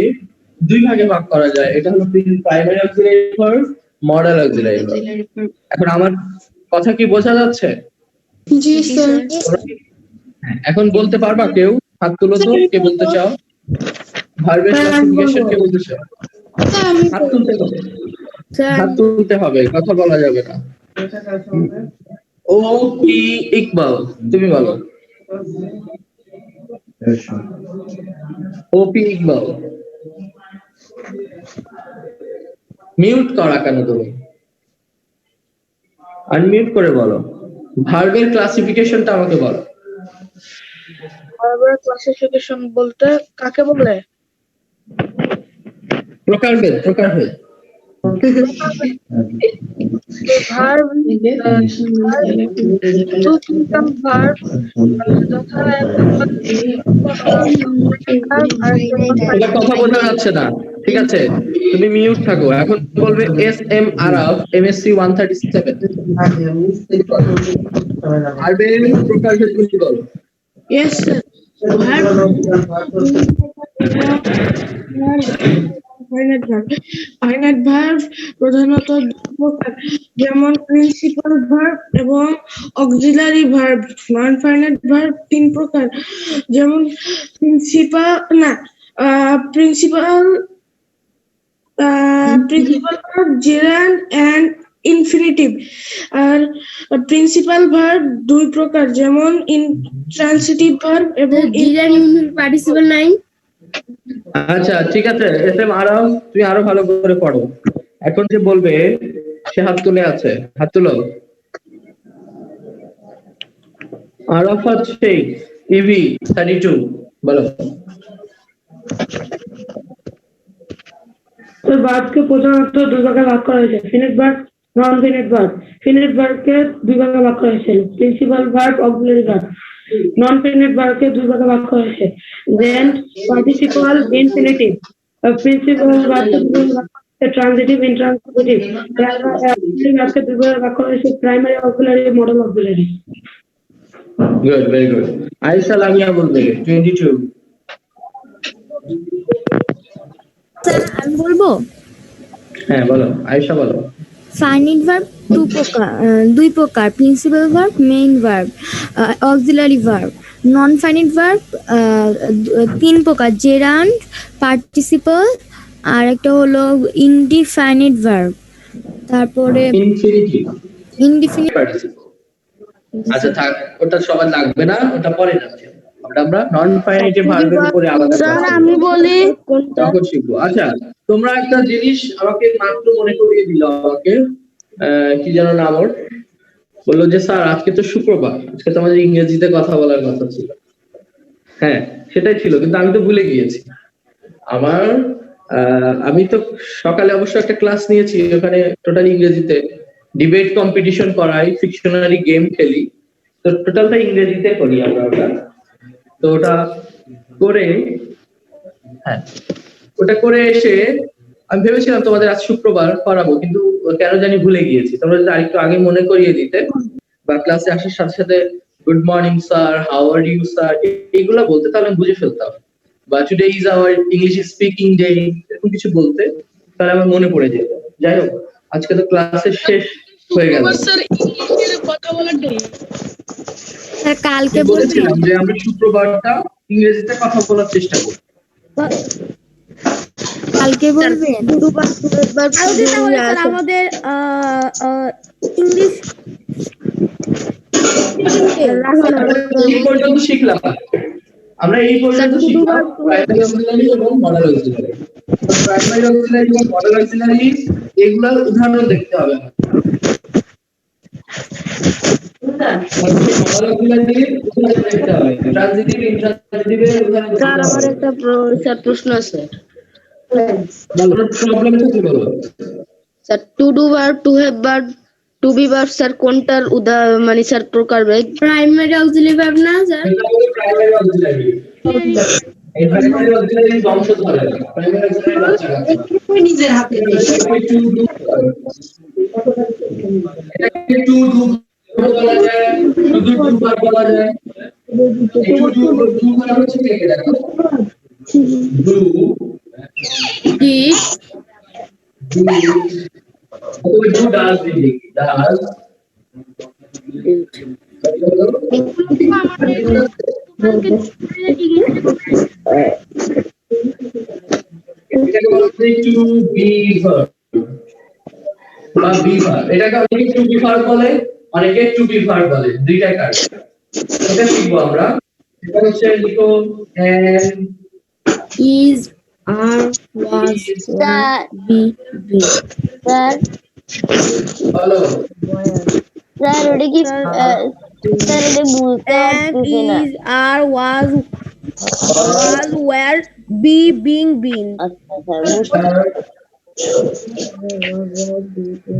দুই ভাগে ভাগ করা যায়, এটা হলো primary auxiliary verb, model auxiliary verb. এখন আমার কথা কি বোঝা যাচ্ছে? जी सर এখন বলতে পারবা কেউ? হাত তুলো তো, কে বলতে চাও? ভার্বের ক্লাসিফিকেশন কে বলতে চাও? হাত তুলতে হবে, হাত তুলতে হবে, কথা বলা যাবে না। ও পি ইকবাল, তুমি বলো। ও পি ইকবাল, মিউট করা কেন তুমি? আনমিউট করে বলো। ভার্বের ক্লাসিফিকেশনটা আমাকে বলো। ভার্বের ক্লাসিফিকেশন বলতে কাকে বলে? প্রকারভেদ, প্রকারভেদ। ভার্ব two become verb যথা এটা কথা বোঝা যাচ্ছে না, ঠিক আছে? তুমি মিউট থাকো। এখন বলবে এস এম আরাফ এমএসসি 137। ভার্বের প্রকারভেদ গুলি বলো। यस सर ফাইনাইট ভার্ব প্রধানত দুই প্রকার, যেমন প্রিন্সিপাল ভার্ব এবং auxiliary verb. Non finite verb তিন প্রকার, যেমন principal verb, gerund and infinitive. আর প্রিন্সিপাল ভার্ব দুই প্রকার, যেমন ইনট্রান্সিটিভ ভার্ব এবং পার্টিসিপল নাই। আচ্ছা ঠিক আছে, এস এম আরাফ তুমি আরো ভালো করে পড়ো। এখন যে বলবে সে হাত তুলে আছে, হাত তুলো। আরাফাত শেখ ইভি 32 বলো। তো ভার্বকে প্রধানত দুই ভাগে ভাগ করা হয়েছে, ফিনিট ভার্ব, নন ফিনিট ভার্ব। ফিনিট ভার্বকে দুই ভাগে ভাগ করা হয়েছে, প্রিন্সিপাল ভার্ব, অক্সিলারি ভার্ব। নন ফিনিট ভার্বকে দুই ভাগে ভাগ করা হয়েছে, দেন পার্টিসিপাল, ইনফিনিটিভ। প্রিন্সিপাল ভার্বকে দুই ভাগে ভাগ করা হয়েছে, ট্রানজিটিভ, ইনট্রান্সিটিভ। ভার্বকে দুই ভাগে ভাগ করা হয়েছে, primary auxiliary, modal auxiliary. Good, very good. Ayesha Lamia বলবে 22। স্যার আমি বলবো। হ্যাঁ বলো, আয়েশা বলো। ফাইনাইট ভার্ব দুই প্রকার, principal verb, main verb, auxiliary verb. Non finite verb তিন প্রকার, জেরান্ড, পার্টিসিপল, আর একটা হলো ইনডিফাইনাইট ভার্ব। তারপরে ইনফিনিটিভ, ইনডিফিনিট। পার্টিসিপল। আচ্ছা থাক, ওটা সবার লাগবে না, ওটা পরে যাচ্ছে। আমরা নন ফাইনাইটিভ ভার্বের উপরে আলাদা স্যার আমি বলি তখন শিখবো। আচ্ছা তোমরা একটা জিনিস আমাকে মাত্র মনে করিয়ে দিল, আমাকে কি যেন নাম ওর, বললো যে স্যার আজকে তো শুক্রবার, আজকে তো আমাদের ইংরেজিতে কথা বলার কথা ছিল। হ্যাঁ সেটাই ছিল, কিন্তু আমি তো ভুলে গিয়েছি। আমি তো সকালে অবশ্য একটা ক্লাস নিয়েছি, ওখানে টোটাল ইংরেজিতে ডিবেট কম্পিটিশন করাই, ফিকশনারি গেম খেলি, তো টোটালটা ইংরেজিতে করি আমরা ওটা। তো ওটা করে, হ্যাঁ ওটা করে এসে আমি ভেবেছিলাম তোমাদের আজ শুক্রবার করাবো, কিন্তু কেন জানি ভুলে গিয়েছি। তোমরা যদি আরেকটু আগে মনে করিয়ে দিতে বা ক্লাসে আসার সাথে সাথে good morning sir, how are you sir, এগুলো বলতে, তাহলে আমি বুঝে ফেলতাম। বা today is our English speaking day, এরকম কিছু বলতে, তাহলে আমার মনে পড়ে যেত। যাই হোক, আজকে তো ক্লাসের শেষ হয়ে গেল। স্যার কালকে বলেছিলাম যে আমরা শুক্রবারটা ইংরেজিতে কথা বলার চেষ্টা করব। কালকে বলবেন কালকে, তাহলে স্যার আমাদের ইংলিশ এই পর্যন্ত শিখলাম, আমরা এই পর্যন্ত শিখলাম প্রাইমারি অক্সিলারি এবং মডেল অক্সিলারি। প্রাইমারি অক্সিলারি এবং মডেল অক্সিলারি এগুলোর উদাহরণ দেখতে হবে। মডেল অক্সিলারির উদাহরণ দেখতে হবে, ট্রানজিটিভ, ইনট্রানজিটিভের উদাহরণ দেখতে হবে। স্যার আমার একটা প্রশ্ন আছে প্রবলেম কি বলো sir? To do verb, to have verb, to be verb sir কোনটার মানে স্যার প্রকারভেদ? প্রাইমারি অক্সিলারি ভার্ব না স্যার? প্রাইমারি অক্সিলারি, এই প্রাইমারি অক্সিলারি বংশধর, প্রাইমারি অক্সিলারি বাচ্চা নিজের হাতে এটাকে টু ডু বলা যায়, টু ডু ভার্ব বলা যায়। এই টু ডু ভার্ব হচ্ছে কি, দেখো ডু ডিড, ডু ডাজ, এটাকে বলা হয় টু বি ভার্ব বা বি ভার্ব। এটাকে অনেকে টু বি ভার্ব বলে, অনেকে টু বি ভার্ব বলে, দুইটাই কাজ। এটা শিখবো আমরা। এটা হচ্ছে লিখো and is, are, was, sir be, will. Sir বলো স্যার ওটা কি স্যার এটা বুঝতে And পারতেছি না। is, are, was, were, be, being, been. আচ্ছা sir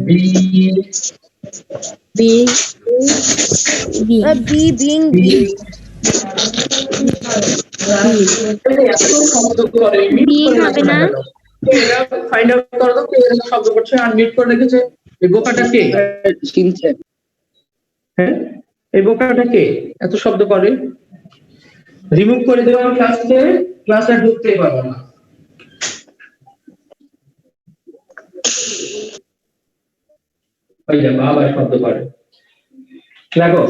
be Be, be, being, be been. শব্দ করে মিট করে রাখো না কেন? এটা ফাইন্ড আউট করো তো কে এরকম শব্দ করছে আর মিট করে রেখেছে। এই বোকাটা কে? হ্যাঁ, এই বোকাটা কে এত শব্দ করে? রিমুভ করে দেবো আমি ক্লাসে আর ঢুকতেই পারবো না। ওই যে বাবা শব্দ করে। দেখো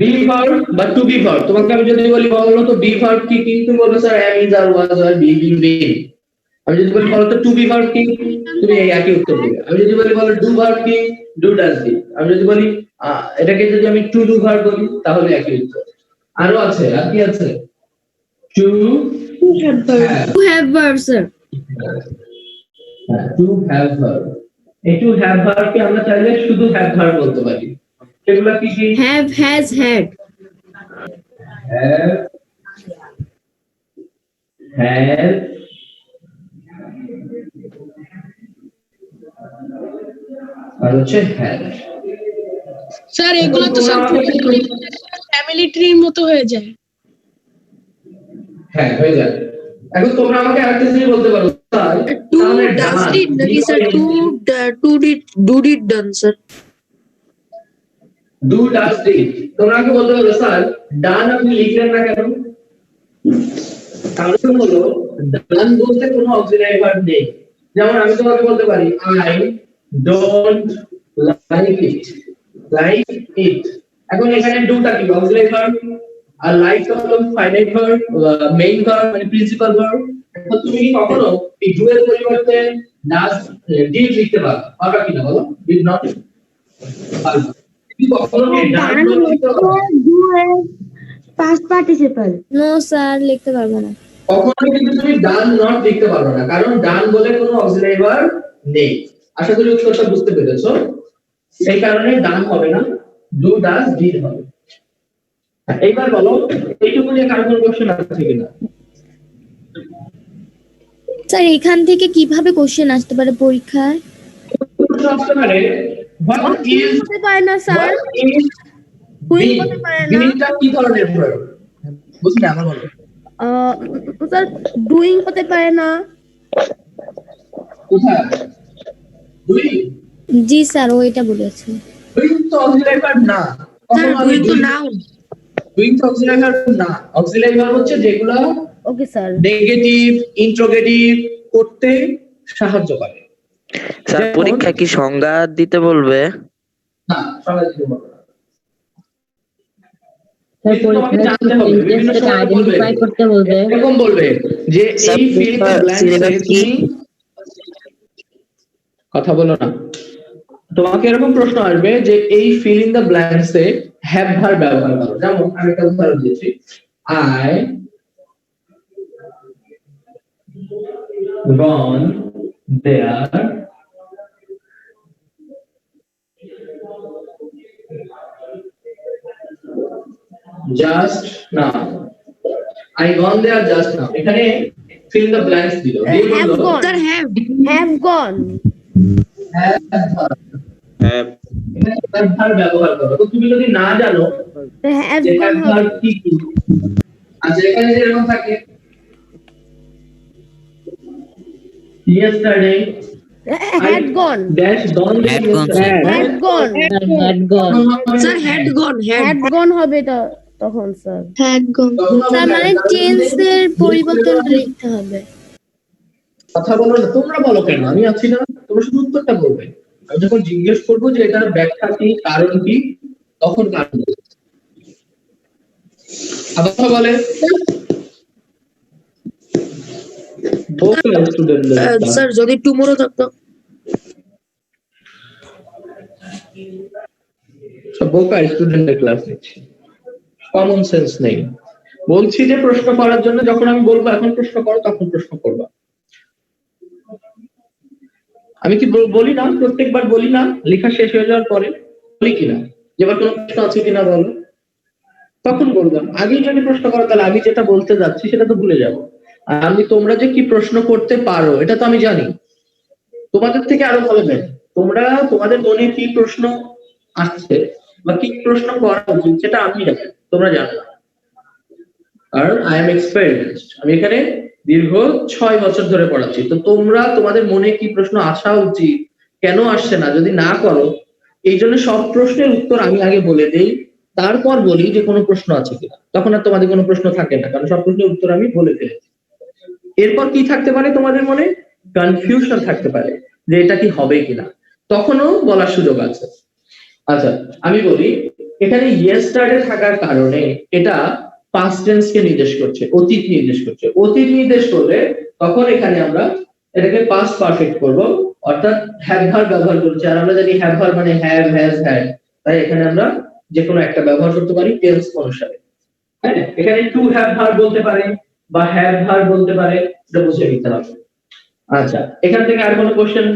বি ভার্ব বা টু বি ভার্ব, তোমাকে আমি যদি বলি বলো তো বি ভার্ব কি কি, তুমি বলবে স্যার am is আর was আর be being been। আমি যদি বলি বলো তো টু বি ভার্ব কি, তুমি এই একই উত্তর দিবে। আমি যদি বলি বলো ডু ভার্ব কি, ডু ডাজ ডি। আমি যদি বলি এটাকে যদি আমি টু ডু ভার্ব বলি তাহলে একই উত্তর। আরো আছে, আর কি আছে? To To have verb, sir. To have verb. এই টু হ্যাভ ভার্ব কে আমরা চাইলে শুধু হ্যাভ ভার্ব বলতে পারি। সেগুলো কি কি? Have, has, had. have, has, আর হচ্ছে had। স্যার এগুলো তো সব ফ্যামিলি ট্রির মতো হয়ে যায়। হ্যাঁ হয়ে যায়। এখন তোমরা আমাকে আরেকটা জিনিস বলতে পারো স্যার, তাহলে Does done, did নাকি sir do did done sir? do does did। তোমরা আমাকে বলতে পারো স্যার ডান আপনি লিখলেন না কেন? কারণ হলো ডান বলতে কোনো অক্সিলারি ভার্ব নেই। যেমন আমি তোমাকে বলতে পারি I don't like it। এখন এখানে do টা কি অক্সিলারি ভার্ব, আর like টা হলো ফাইনাইট ভার্ব, মেইন ভার্ব মানে প্রিন্সিপাল ভার্ব। এখন তুমি কি কখনো এই do এর পরিবর্তে does did লিখতে পারো? পারবা কিনা বলো? did not পারবা। তুমি কখনো এই ডান লিখতে পারো? Past participle. No স্যার লিখতে পারবো না। কখনো কিন্তু তুমি ডান নট লিখতে পারবে না, কারণ ডান বলে কোনো অক্সিলারি ভার্ব নেই। আশা করি উত্তরটা বুঝতে পেরেছো। সেই কারণে ডান হবে না, ডু ডাজ ডিড হবে। এইবার বলো এইটুকু নিয়ে কার কোনো কোশ্চেন আছে কিনা? স্যার এখান থেকে কিভাবে কোশ্চেন আসতে পারে পরীক্ষায়? প্রশ্ন আসতে পারে হোয়াট ইজ, হতে পারে না স্যার। বিং হতে পারে না। বিংটা কি ধরনের ভার্ব? বুঝি না, আমার বলো। স্যার ডুইং হতে পারে না। কোথায় ডুইং? জি স্যার ওইটা বলেছে। ডুইং তো অক্সিলারি ভার্ব না। স্যার ডুইং তো নাউন। ডুইং তো অক্সিলারি ভার্ব না। অক্সিলারি ভার্ব হচ্ছে যেগুলো ওকে স্যার। নেগেটিভ ইন্ট্রোগেটিভ করতে সাহায্য করে। স্যার পরীক্ষা কি সংজ্ঞা দিতে বলবে? না, সংজ্ঞা দিতে বলবে না। তোমাকে জানতে হবে, বিভিন্ন সময় আইডেন্টিফাই করতে বলবে। এরকম বলবে যে এই ফিল ইন দ্য ব্ল্যাঙ্কস কি, কথা বলো না। তোমাকে এরকম প্রশ্ন আসবে যে এই fill in the blanks A have verb ব্যবহার করো। যেমন আমি একটা উদাহরণ দিয়েছি, I gone there just now। I gone there just now, এখানে fill in the blanks দিল। Have gone. Sir have gone. have verb ব্যবহার করো। তো তুমি যদি না জানো Have যে have gone verb কি কি, আচ্ছা এখানে যে এরকম থাকে yesterday had gone. dash gone Had gone, sir। Had gone. Sir had gone Had gone হবে তখন স্যার। হ্যাড গন স্যার মানে টেন্সের পরিবর্তন লিখতে হবে। কথা বলো না, তোমরা বলো কেন? আমি আছি না, তোমরা শুধু উত্তরটা বলবে। আমি যখন জিজ্ঞেস করবো যে এটার ব্যাখ্যা কি, কারণ কি, তখন কার বলে? আবার কথা বলে স্যার যদি টুমরো থাকতো বোকা স্টুডেন্টের ক্লাস নিচ্ছে, কমন সেন্স নেই। বলছি যে প্রশ্ন করার জন্য, যখন আমি বলবো এখন প্রশ্ন করো তখন প্রশ্ন করবা। আমি কি বলি না, প্রত্যেকবার বলি না লেখা শেষ হয়ে যাওয়ার পরে বলি কিনা এবার কোনো প্রশ্ন আছে কিনা বলো, তখন বললাম। আগেই যদি প্রশ্ন করো তাহলে আমি যেটা বলতে যাচ্ছি সেটা তো ভুলে যাবো। আর আমি তোমরা যে কি প্রশ্ন করতে পারো এটা তো আমি জানি, তোমাদের থেকে আরো ভালো জানি তোমরা তোমাদের মনে কি প্রশ্ন আসছে বা কি প্রশ্ন করা উচিত সেটা আমি জানি, তোমরা জানো না। কারণ আই এম এক্সপেরিয়েন্সড, আমি এখানে দীর্ঘ 6 বছর ধরে পড়াচ্ছি। তো তোমরা তোমাদের মনে কি প্রশ্ন আসা উচিত, কেন আসছে না যদি না করো, এই জন্য সব প্রশ্নের উত্তর আমি আগে বলে দেই, তারপর বলি যে কোনো প্রশ্ন আছে কিনা। তখন আর তোমাদের কোনো প্রশ্ন থাকে না, কারণ সব প্রশ্নের উত্তর আমি বলে ফেলেছি। এরপর কি থাকতে পারে তোমাদের মনে? কনফিউশন থাকতে পারে যে এটা কি হবে কিনা, তখনও বলার সুযোগ আছে। আচ্ছা আমি বলি, এখানে ইয়েস্টারডে থাকার কারণে এটা পাস্ট টেন্স কে নির্দেশ করছে, অতীত নির্দেশ করছে। অতীত নির্দেশ করলে তখন এখানে আমরা এটাকে পাস্ট পারফেক্ট করব, অর্থাৎ হ্যাভ ভার্ব ব্যবহার করছি। আর আমরা জানি হ্যাভ ভার্ব মানে হ্যাভ, হ্যাজ, হ্যাড, তাই এখানে আমরা যে কোনো একটা ব্যবহার করতে পারি টেন্স অনুসারে। হ্যাঁ, এখানে টু হ্যাভ ভার্ব বলতে পারে বা হ্যাভ ভার্ব বলতে পারে, এটা বুঝে নিতে হবে। আচ্ছা এখান থেকে আর কোনো কোশ্চেন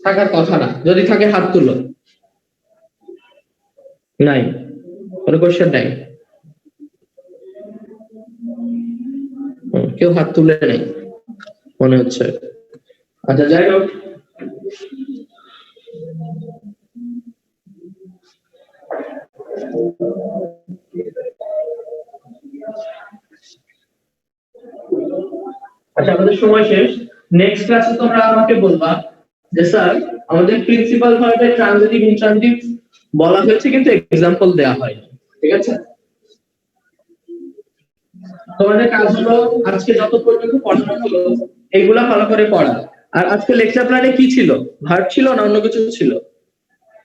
থাকার কথা না, যদি থাকে হাত তুলো। নাই, কোনো কোশ্চেন নাই, কেউ হাত তুলে নাই মনে হচ্ছে। আচ্ছা যাই হোক, আচ্ছা আমাদের সময় শেষ। নেক্সট ক্লাসে তোমরা আমাকে বলবা যে স্যার আমাদের প্রিন্সিপাল ভার্বের ট্রানজিটিভ ইনট্রানজিটিভ বলা হয়েছে কিন্তু এক্সাম্পল দেয়া হয়নি, ঠিক আছে? তোমাদের কাজ হলো আজকে যত পর্যন্ত পড়ানো হলো এইগুলা ভালো করে পড়া। আর আজকে লেকচার প্ল্যানে কি ছিল? ভার্ব ছিল না অন্য কিছু ছিল?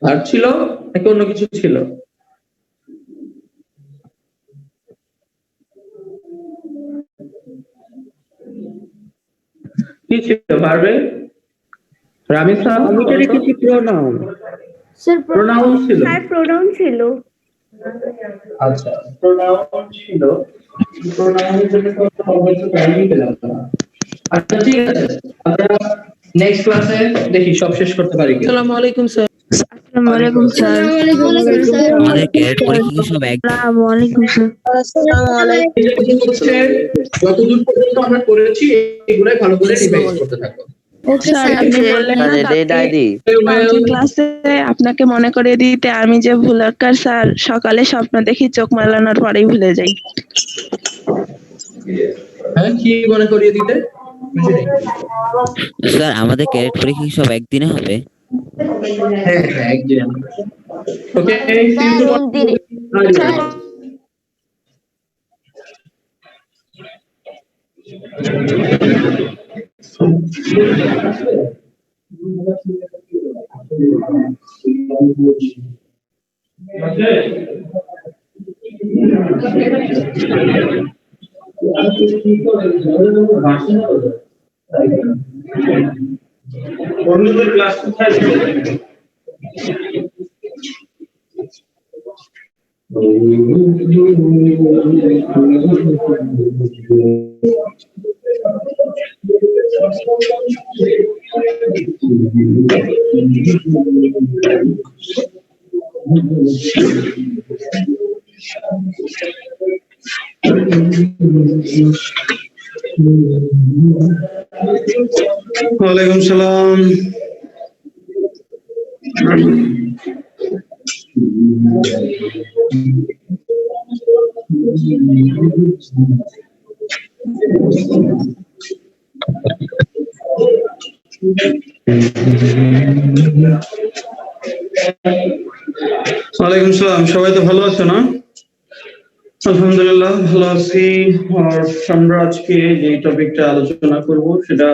ভার্ব ছিল নাকি অন্য কিছু ছিল? কি ছিল ভার্বে? রামিস স্যার আমি তো লিখেছি প্রোনাউন। স্যার প্রোনাউন ছিল। স্যার প্রোনাউন ছিল। আচ্ছা প্রোনাউন ছিল, প্রোনাউনের জন্য তো সর্বোচ্চ টাইমই পেলাম না। আচ্ছা ঠিক আছে, আমরা নেক্সট ক্লাসে দেখি সব শেষ করতে পারি কিনা। আসসালামু আলাইকুম স্যার। আসসালামু আলাইকুম স্যার। আমাদের ক্যারেট পরীক্ষা সব এক আসসালামু আলাইকুম স্যার। আসসালামু আলাইকুম হচ্ছে যতদূর পর্যন্ত আমরা করেছি এগুলাই ভালো করে রিভাইজ করতে থাকো। স্যার আপনি বললেন না স্যার এটাই ডায়েরি। কালকে ক্লাসে আপনাকে মনে করিয়ে দিতে আমি যে ভুলাক্কার স্যার, সকালে স্বপ্ন দেখি চোখ মেলানোর পরেই ভুলে যাই। হ্যাঁ কি মনে করিয়ে দিতে? স্যার আমাদের ক্যারেট পরীক্ষা কি সব একদিনে হবে? হ্যাঁ হ্যাঁ একদিন। ওকে বন্ধুদের ক্লাস কোথায়? ওয়ালাইকুম সালাম। ওয়ালাইকুম সালাম, সবাই তো ভালো আছো না? আলহামদুলিল্লাহ ভালো আছি। আর আমরা আজকে যে টপিকটা আলোচনা করব সেটা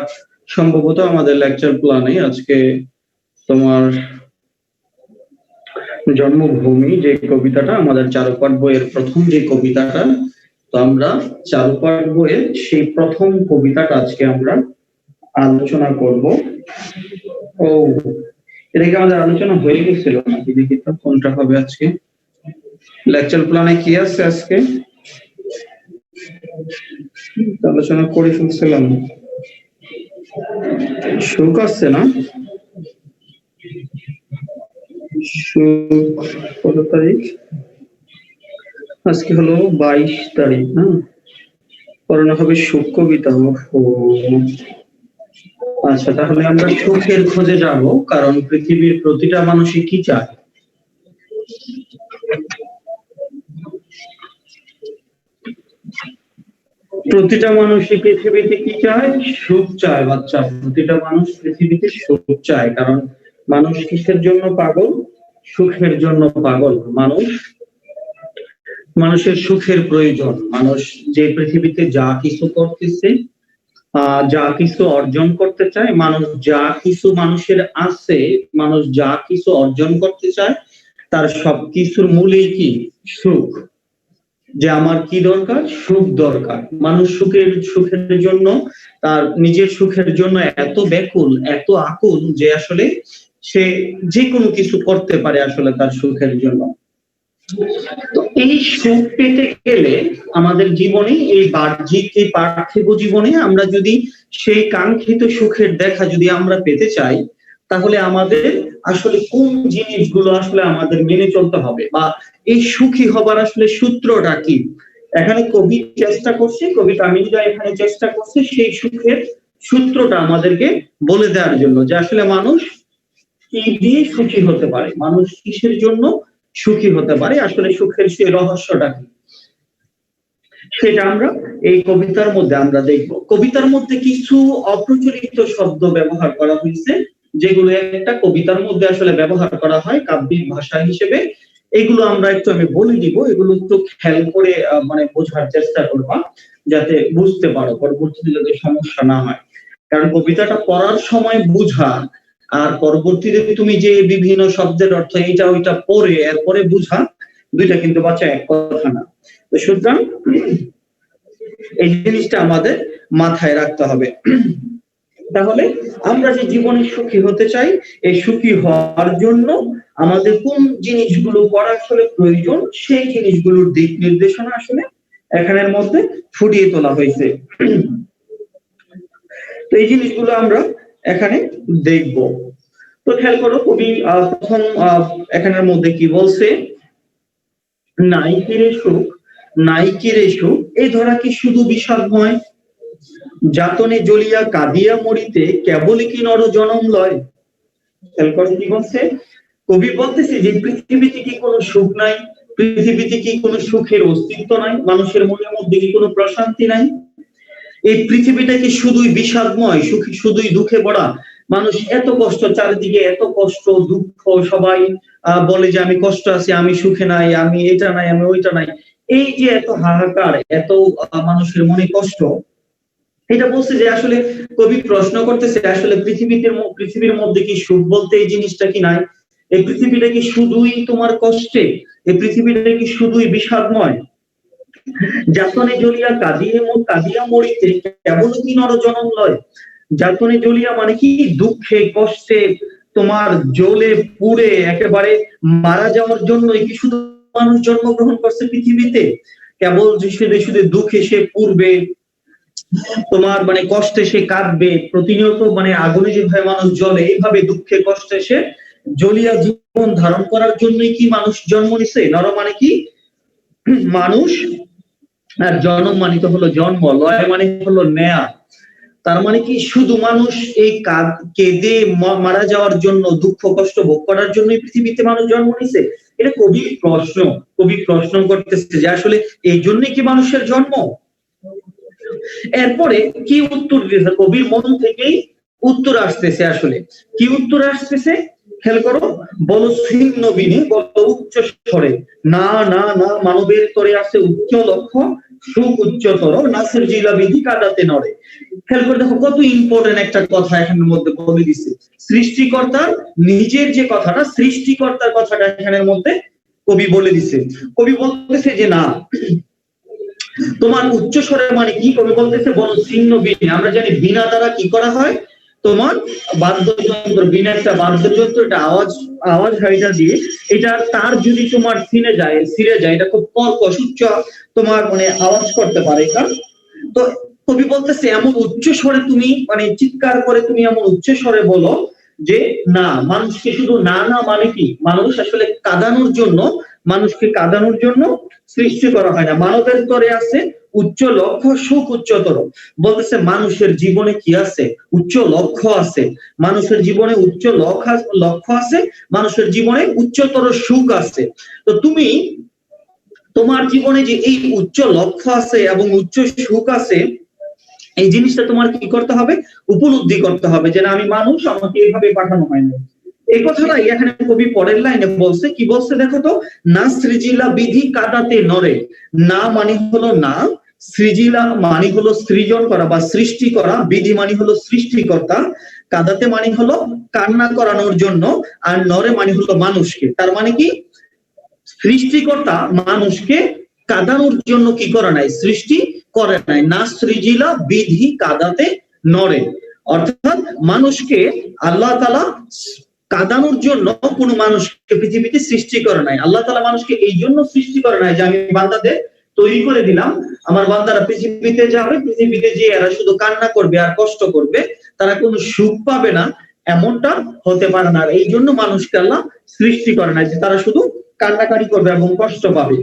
সম্ভবত আমাদের লেকচার প্ল্যানে আজকে তোমার জন্মভূমি যে কবিতাটা আমাদের চারুপাঠ বইয়ের প্রথম যে কবিতাটা, তো আমরা চারুপাঠ বইয়ের সেই প্রথম কবিতাটা আজকে আমরা আলোচনা করব। ও এটা কি আমাদের আলোচনা হয়ে গেছিল নাকি? দেখি তো কোনটা হবে আজকে। লেকচার প্ল্যানে কি আছে আজকে? আলোচনা করে ফেলছিলাম। সুখ আছে না? সুখ কত তারিখ? আজকে হলো 22 তারিখ না? পড়ানো হবে সুখ কবিতা। আচ্ছা, তাহলে আমরা সুখের খোঁজে যাব, কারণ পৃথিবীর প্রতিটা মানুষই কি চায়? প্রতিটা মানুষই পৃথিবীতে কি চায়? সুখ চায় বাচ্চা। প্রতিটা মানুষ পৃথিবীতে সুখ চায়, কারণ মানুষ কিসের জন্য পাগল? সুখের জন্য পাগল। মানুষের সুখের প্রয়োজন। মানুষ যে পৃথিবীতে যা কিছু করতেছে, যা কিছু অর্জন করতে চায়, মানুষ যা কিছু মানুষের আছে, মানুষ যা কিছু অর্জন করতে চায়, তার সবকিছুর মূলেই কি? সুখ। যে আমার কি দরকার? সুখ দরকার। মানুষ সুখের জন্য, তার নিজের সুখের জন্য এত ব্যাকুল, এত আকুল যে আসলে সে যে কোনো কিছু করতে পারে আসলে তার সুখের জন্য। তো এই সুখ পেতে গেলে আমাদের জীবনে, এই বাহ্যিক এই পার্থিব জীবনে আমরা যদি সেই কাঙ্ক্ষিত সুখের দেখা যদি আমরা পেতে চাই, তাহলে আমাদের আসলে কোন জিনিসগুলো আসলে আমাদের মেনে চলতে হবে, বা এই সুখী হবার আসলে সূত্রটা কি? এখানে কবি চেষ্টা করছে, কবি তামিলদা এখানে চেষ্টা করছে সেই সুখের সূত্রটা আমাদেরকে বলে দেওয়ার জন্য, যে আসলে মানুষ কি দিয়ে সুখী হতে পারে, মানুষ কিসের জন্য সুখী হতে পারে, আসলে সুখের সেই রহস্যটা কি, সেটা আমরা এই কবিতার মধ্যে আমরা দেখব। কবিতার মধ্যে কিছু অপ্রচলিত শব্দ ব্যবহার করা হয়েছে, যেগুলো একটা কবিতার মধ্যে আসলে ব্যবহার করা হয় কাব্যিক ভাষা হিসেবে। এগুলো আমরা একটু আমি বলে দিব, এগুলো একটু খেয়াল করে মানে বোঝার চেষ্টা করবা, যাতে বুঝতে পারো, পরবর্তীতে যাতে সমস্যা না হয়। কারণ কবিতাটা পড়ার সময় বুঝা আর পরবর্তীতে তুমি যে বিভিন্ন শব্দের অর্থ এইটা ওইটা পড়ে এরপরে বুঝা, দুইটা কিন্তু বাচ্চা এক কথা না। তো সুতরাং এই জিনিসটা আমাদের মাথায় রাখতে হবে। তাহলে আমরা যে জীবনে সুখী হতে চাই, এই সুখী হওয়ার জন্য আমাদের কোন জিনিসগুলো করা আসলে প্রয়োজন, সেই জিনিসগুলোর দিক নির্দেশনা আসলে এখানের মধ্যে ফুটিয়ে তোলা হয়েছে। তো এই জিনিসগুলো আমরা এখানে দেখব। তো খেয়াল করো, কবি প্রথম এখানের মধ্যে কি বলছে? নাইকিরে সুখ, নাইকিরে সুখ, এই ধরা কি শুধু বিষাদময়, যাতনে জ্বলিয়া কাঁদিয়া মরিতে কেবলই কি নর জনম লয়। খেয়াল করো কি বলছে? কবি বলতেছে যে পৃথিবীতে কি কোনো সুখ নাই, পৃথিবীতে কি কোনো সুখের অস্তিত্ব নাই, মানুষের মনের মধ্যে কি কোনো প্রশান্তি নাই, এই পৃথিবীটা কি শুধুই বিষাদময়, শুধুই দুঃখে ভরা, মানুষ এত কষ্ট, চারিদিকে এত কষ্ট দুঃখ, সবাই বলে যে আমি কষ্ট আছি, আমি সুখে নাই, আমি এটা নাই, আমি ওইটা নাই, এই যে এত হাহাকার, এত মানুষের মনে কষ্ট, এটা বলছে যে আসলে কবি প্রশ্ন করতেছে আসলে পৃথিবীর মধ্যে কি সুখ বলতে এই জিনিসটা কি নাই? এই পৃথিবীটা কি শুধুই তোমার কষ্টে? এই পৃথিবীটা কি শুধুই বিষাদময়? যাতনে জ্বলিয়া কাঁদিয়া মরিতে কেবল কি নর জনম লয়। যাতনে জ্বলিয়া মানে কি? দুঃখে কষ্টে তোমার জ্বলে পুড়ে একেবারে মারা যাওয়ার জন্যই কি শুধু মানুষ জন্মগ্রহণ করছে পৃথিবীতে? কেবল শুধু দুঃখে সে পুড়বে, তোমার মানে কষ্টে সে কাঁদবে, প্রতিনিয়ত মানে আগুনে যেভাবে মানুষ জ্বলে, এইভাবে দুঃখে কষ্টে সে জ্বলিয়া জীবন ধারণ করার জন্যই কি মানুষ জন্ম নিছে? নর মানে কি? মানুষ, আর জনম মানে তো হলো জন্ম, লয় মানে হলো নেয়া। তার মানে কি শুধু মানুষ এই কেঁদে মারা যাওয়ার জন্য, দুঃখ কষ্ট ভোগ করার জন্যই পৃথিবীতে মানুষ জন্ম নিছে? এটা কবি প্রশ্ন করতেছে যে আসলে এই জন্যই কি মানুষের জন্ম? এরপরে কি উত্তর দিয়েছে? কবির মন থেকেই উত্তর আসতেছে। আসলে কি উত্তর আসতেছে খেয়াল করো, বলো ছিন্ন বিনে, বলো উচ্চ স্বরে, না না না, মানবের তরে আছে উচ্চ লক্ষ্য, সুখ উচ্চতর, না সৃজিলা বিধি কাদাতে নড়ে। খেয়াল করে দেখো কত ইম্পর্টেন্ট একটা কথা এখানের মধ্যে বলে দিছে। সৃষ্টিকর্তার নিজের যে কথাটা, সৃষ্টিকর্তার কথাটা এখানের মধ্যে কবি বলে দিছে। কবি বলতেছে যে না, তোমার উচ্চ স্বরে মানে কি? কবি বলতেছে বলো ছিন্ন বীণা। আমরা জানি বীণা দ্বারা কি করা হয়, তোমার বাদ্যযন্ত্র, বীণা একটা বাদ্যযন্ত্র, এটা আওয়াজ হয় এটা দিয়ে, এটা তার যদি তোমার ছিঁড়ে যায়, এটা খুব কর্কশ উচ্চ তোমার মানে আওয়াজ করতে পারে এটা। তো কবি বলতেছে এমন উচ্চ স্বরে তুমি মানে চিৎকার করে তুমি এমন উচ্চ স্বরে বলো যে না, মানুষকে শুধু না না মানে কি, মানুষ আসলে মানুষকে কাঁদানোর জন্য সৃষ্টি করা হয় না। মানবের স্তরে আছে উচ্চ লক্ষ্য, সুখ উচ্চতর। বলতেছে মানুষের জীবনে কি আছে? উচ্চ লক্ষ্য আছে। মানুষের জীবনে উচ্চ লক্ষ্য আছে, মানুষের জীবনে উচ্চতর সুখ আছে। তো তুমি তোমার জীবনে যে এই উচ্চ লক্ষ্য আছে এবং উচ্চ সুখ আছে, এই জিনিসটা তোমার কি করতে হবে? উপলব্ধি করতে হবে যে না, আমি মানুষ, আমাকে এইভাবে পাঠানো হয় না। এই কথাটাই এখানে কবি পরের লাইনে বলছে, কি বলছে দেখো তো, না সৃজিলা বিধি কাদাতে নড়ে। না মানে হলো না, সৃজিলা মানে হলো সৃজন করা বা সৃষ্টি করা, বিধি মানে হলো সৃষ্টিকর্তা, কাদাতে মানে হলো কান্না করানোর জন্য, আর নরে মানে হলো মানুষকে। তার মানে কি, সৃষ্টিকর্তা মানুষকে কাঁদানোর জন্য কি করে নাই? সৃষ্টি করে নাই। না সৃজিলা বিধি কাদাতে নড়ে, অর্থাৎ মানুষকে আল্লাহ তাআলা কাঁদানোর জন্য কোন মানুষকে পৃথিবীতে সৃষ্টি করে নাই। আল্লাহ তাআলা মানুষকে এই জন্য সৃষ্টি করে নাই যে আমি বান্দাদের তৈরি করে দিলাম, আমার বান্দারা পৃথিবীতে যাবে, পৃথিবীতে যে এরা শুধু কান্না করবে আর কষ্ট করবে, তারা কোনো সুখ পাবে না, এমনটা হতে পারে না। এই জন্য মানুষকে আল্লাহ সৃষ্টি করে নাই যে তারা শুধু কান্নাকারি করবে এবং কষ্ট পাবে।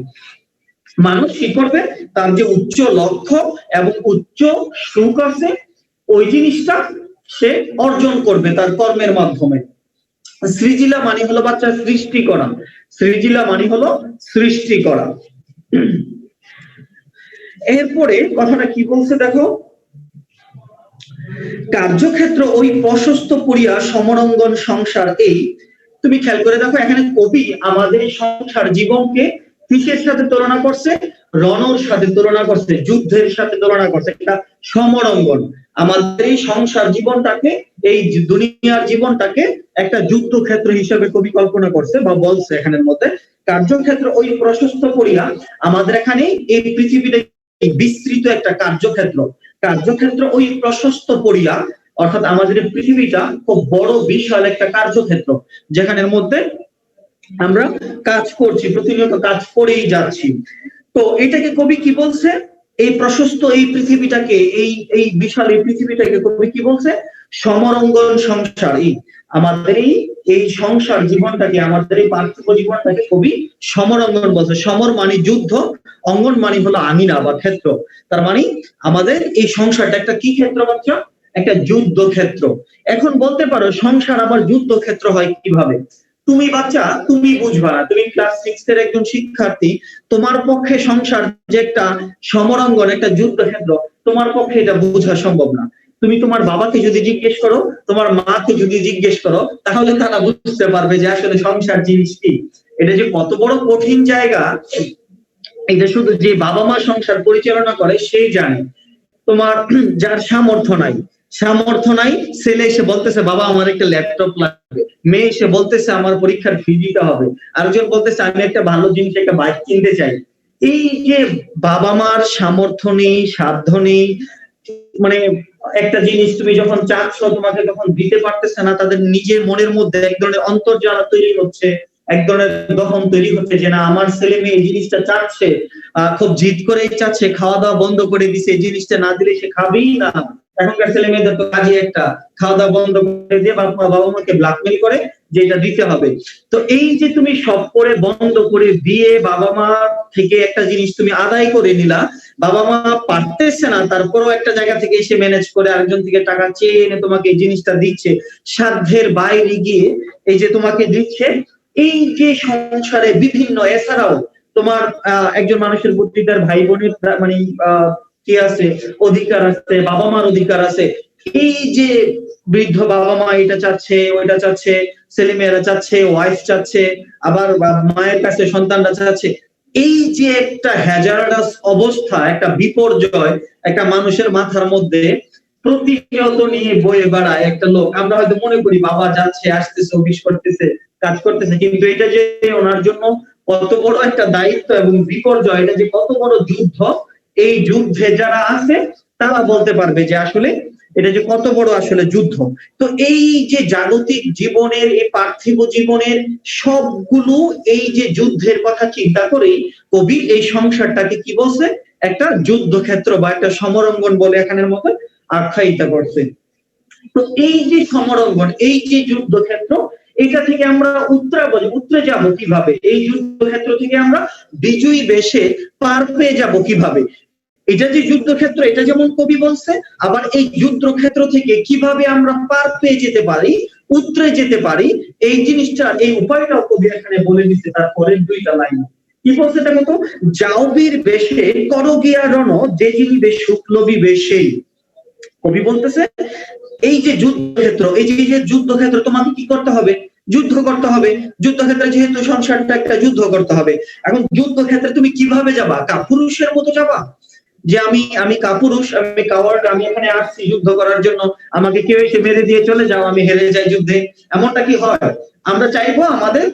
মানুষ কি করবে? তার যে উচ্চ লক্ষ্য এবং উচ্চ সুখ আছে, ওই জিনিসটা সে অর্জন করবে তার কর্মের মাধ্যমে। সৃজিলা মানে হলো বাচ্চা সৃষ্টি করা, সৃজিলা মানে হলো সৃষ্টি করা। এরপরে কথাটা কি বলছে দেখো, কার্যক্ষেত্র ওই প্রশস্ত পুরিয়া সমরঙ্গন সংসার। এই তুমি খেয়াল করে দেখো, এখানে কবি আমাদের সংসার জীবনকে কিসের সাথে তুলনা করছে? রণর সাথে তুলনা করছে, যুদ্ধের সাথে তুলনা করছে। এটা সমরঙ্গন। আমাদের এই সংসার জীবনটাকে, এই দুনিয়ার জীবনটাকে একটা যুদ্ধক্ষেত্র হিসেবে কবি কল্পনা করছে বা বলছে এখানের মধ্যে। কার্যক্ষেত্র ওই প্রশস্ত করিয়া, আমাদের এখানে এই পৃথিবীতে বিস্তৃত একটা কার্যক্ষেত্র ওই প্রশস্ত করিয়া, অর্থাৎ আমাদের পৃথিবীটা খুব বড় বিশাল একটা কার্যক্ষেত্র, যেখানের মধ্যে আমরা কাজ করছি, প্রতিনিয়ত কাজ করেই যাচ্ছি। তো এটাকে কবি কি বলছে? এই প্রশস্ত এই পৃথিবীটাকে, এই বিশাল এই পৃথিবীটাকে কবি কি বলছে? সমরঙ্গন সংসার। আমাদের এই সংসার জীবনটাকে, আমাদের এই পার্থিব জীবনটাকে কবি সমরঙ্গন বলছে। সমর মানে যুদ্ধ, অঙ্গন মানে হলো আঙিনা বা ক্ষেত্র। তার মানে আমাদের এই সংসারটা একটা কি ক্ষেত্র বাচ্চা? একটা যুদ্ধ ক্ষেত্র। এখন বলতে পারো সংসার আবার যুদ্ধ ক্ষেত্র হয় কিভাবে? তুমি বাচ্চা, তুমি বুঝবা না, তুমি ক্লাস 6 এর একজন শিক্ষার্থী, তোমার পক্ষে সংসার যে একটা সমরাঙ্গন, একটা যুদ্ধক্ষেত্র, তোমার পক্ষে এটা বোঝা সম্ভব না। তুমি তোমার বাবাকে যদি জিজ্ঞেস করো, তোমার মাকে যদি জিজ্ঞেস করো, তাহলে তারা বুঝতে পারবে যে আসলে সংসার জিনিস কি, এটা যে কত বড় কঠিন জায়গা, এটা শুধু যে বাবা মা সংসার পরিচালনা করে সেই জানে। তোমার যার সামর্থ্য নাই, ছেলে এসে বলতেছে বাবা আমার একটা ল্যাপটপ লাগবে, মেয়ে এসে বলতেছে আমার পরীক্ষার ফি দিতে হবে, আরেকজন বলতেছে আমি একটা ভালো জিনিস, একটা বাইক কিনতে চাই। এই যে বাবা মার সামর্থ্য নেই, সাধ্য নেই, মানে একটা জিনিস তুমি যখন চাচ্ছ তোমাকে তখন দিতে পারতেছে না, তাদের নিজের মনের মধ্যে এক ধরনের অন্তর্জ্বালা তৈরি হচ্ছে, এক ধরনের দহন তৈরি হচ্ছে যে না আমার ছেলে মেয়ে এই জিনিসটা চাচ্ছে, খুব জিদ করেই চাচ্ছে, খাওয়া দাওয়া বন্ধ করে দিছে, এই জিনিসটা না দিলে সে খাবেই না। এখনকার ছেলে মেয়েদের তো কাজে একটা, খাওয়া দাওয়া বন্ধ করে দিয়ে বাবা মাকে ব্ল্যাকমেল করে যে এটা দিতে হবে। তো এই যে তুমি সব করে বন্ধ করে দিয়ে বাবা মা থেকে একটা জিনিস তুমি আদায় করে নিলা, বাবা মা পারতেছে না, তারপরও একটা জায়গা থেকে এসে ম্যানেজ করে আরেকজন থেকে টাকা চেয়ে এনে তোমাকে এই জিনিসটা দিচ্ছে, সাধ্যের বাইরে গিয়ে এই যে তোমাকে দিচ্ছে। এই যে সংসারে বিভিন্ন, এছাড়াও তোমার একজন মানুষের প্রতি তার ভাই বোনের মানে কি আছে, অধিকার আছে, বাবা মার অধিকার আছে। এই যে বৃদ্ধ বাবা মা এটা চাচ্ছে, ওইটা চাচ্ছে, ছেলে মেয়েরা চাচ্ছে, ওয়াইফ চাচ্ছে, আবার মায়ের কাছে সন্তানরা চাচ্ছে। এই যে একটা হ্যাজার্ডাস অবস্থা, একটা বিপর্যয় একটা মানুষের মাথার মধ্যে প্রতিনিয়ত নিয়ে বয়ে বেড়ায় একটা লোক, আমরা হয়তো মনে করি বাবা যাচ্ছে আসতেছে অফিস করতেছে কাজ করতেছে, কিন্তু এটা যে ওনার জন্য কত বড় একটা দায়িত্ব এবং বিপর্যয়, এটা যে কত বড় যুদ্ধ, এই যুদ্ধে যারা আছে তারা বলতে পারবে যে আসলে এটা যে কত বড় আসলে যুদ্ধ। তো এই যে জাগতিক জীবনের, এই পার্থিব জীবনের সবগুলো এই যে যুদ্ধের কথা চিন্তা করেই কবি এই সংসারটাকে কি বলছে, একটা যুদ্ধক্ষেত্র বা একটা সমরাঙ্গন বলে এখানের মতো আখ্যায়িত করছে। তো এই যে সমরাঙ্গন, এই যে যুদ্ধক্ষেত্র, এটা থেকে আমরা উতরে যাব কিভাবে, এই যুদ্ধক্ষেত্র থেকে আমরা বিজয়ী বেশে পার পেয়ে যাব কিভাবে, এটা যে যুদ্ধক্ষেত্র এটা যেমন কবি বলছে, আবার এই যুদ্ধক্ষেত্র থেকে কিভাবে আমরা পার পেয়ে যেতে পারি, উতরে যেতে পারি, এই জিনিসটা, এই উপায়টাও কবি এখানে বলে দিচ্ছে তার পরের দুইটা লাইন। কি বলছে দেখো তো, যাও বীর বেশে করো গিয়া রণ, যে জিনিবে শুক্লবি বেশেই। কবি বলতেছে এই যে যুদ্ধক্ষেত্র, এই যে যুদ্ধক্ষেত্র তোমাকে কি করতে হবে, যুদ্ধ করতে হবে। যুদ্ধক্ষেত্রে যেহেতু সংসারটা একটা যুদ্ধ করতে হবে, এখন যুদ্ধক্ষেত্রে তুমি কিভাবে যাবা, কাপুরুষের মতো যাবা, যে আমি কাপুরুষ, আমি কাওয়ার্ড, আমি এখানে আসছি যুদ্ধ করার জন্য, আমাকে কেউ এসে মেরে দিয়ে চলে যাও, আমি হেরে যাই যুদ্ধে, এমনটা কি হয়? আমরা চাইবো আমাদের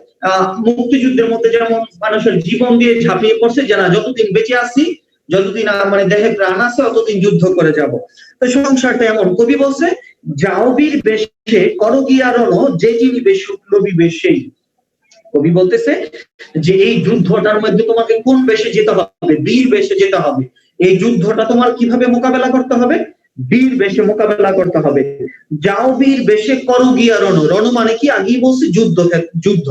মুক্তিযুদ্ধের মধ্যে যেমন মানুষের জীবন দিয়ে ঝাঁপিয়ে পড়ছে, যারা যতদিন বেঁচে আছি, যতদিন মানে দেহে প্রাণ আছে ততদিন যুদ্ধ করে যাব। তো সংসারটা এমন, কবি বলছে যাও বীর বেশে করো গিয়া রণ, যে জিনিবে শুক্লবি বেশেই। কবি বলতেছে যে এই যুদ্ধটার মধ্যে তোমাকে কোন বেশে যেতে হবে, বীর বেশে যেতে হবে। এই যুদ্ধটা তোমার কিভাবে মোকাবেলা করতে হবে, বীর বেশে মোকাবেলা করতে হবে। যাও বীর বেশে করো গিয়া রণ, রণ মানে কি, আগেই বলছি যুদ্ধ।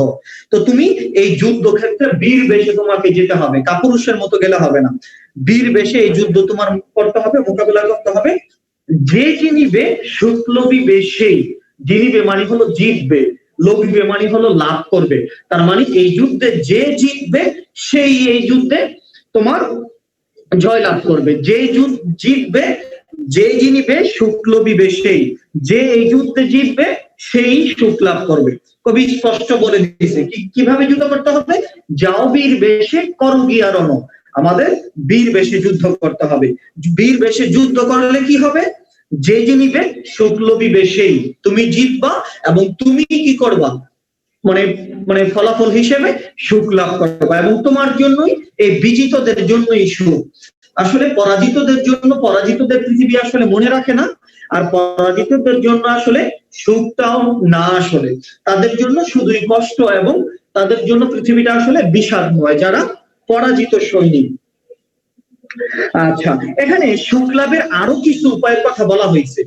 তো তুমি এই যুদ্ধক্ষেত্রে বীর বেশে তোমাকে যেতে হবে, কাপুরুষের মতো গেলে হবে না, বীর বেশে এই যুদ্ধ তোমার করতে হবে, মোকাবেলা করতে হবে। যে জিনিবে শুক্লবি বেশেই, জিনিবে মানে হলো জিতবে, লবিবে মানে হলো লাভ করবে, তার মানে এই যুদ্ধে যে জিতবে সেই এই যুদ্ধে তোমার জয় লাভ করবে। যে জিতবে, যে জিনিবে শুক্লবি বেশেই, যে এই যুদ্ধে জিতবে সেই সুখ লাভ করবে। কবি স্পষ্ট বলে দিয়েছে কিভাবে যুদ্ধ করতে হবে, যাও বীর বেশে করো গিয়া রণ, আমাদের বীর বেশে যুদ্ধ করতে হবে। বীর বেশে যুদ্ধ করলে কি হবে, যে জিনিবে শুক্লবি বেশেই, তুমি জিতবা এবং তুমি কি করবা, মানে ফলাফল হিসেবে সুখ লাভ করবা, এবং তোমার জন্যই, এই বিজিতদের জন্যই সুখ। আসলে পরাজিতদের পৃথিবী আসলে মনে রাখে না, আর পরাজিতদের জন্য আসলে সুখটাও না, আসলে তাদের জন্য শুধুই কষ্ট, এবং তাদের জন্য পৃথিবীটা আসলে বিষাদময়, যারা পরাজিত সৈনিক। আচ্ছা, এখানে সুখ লাভের আরো কিছু উপায়ের কথা বলা হয়েছে।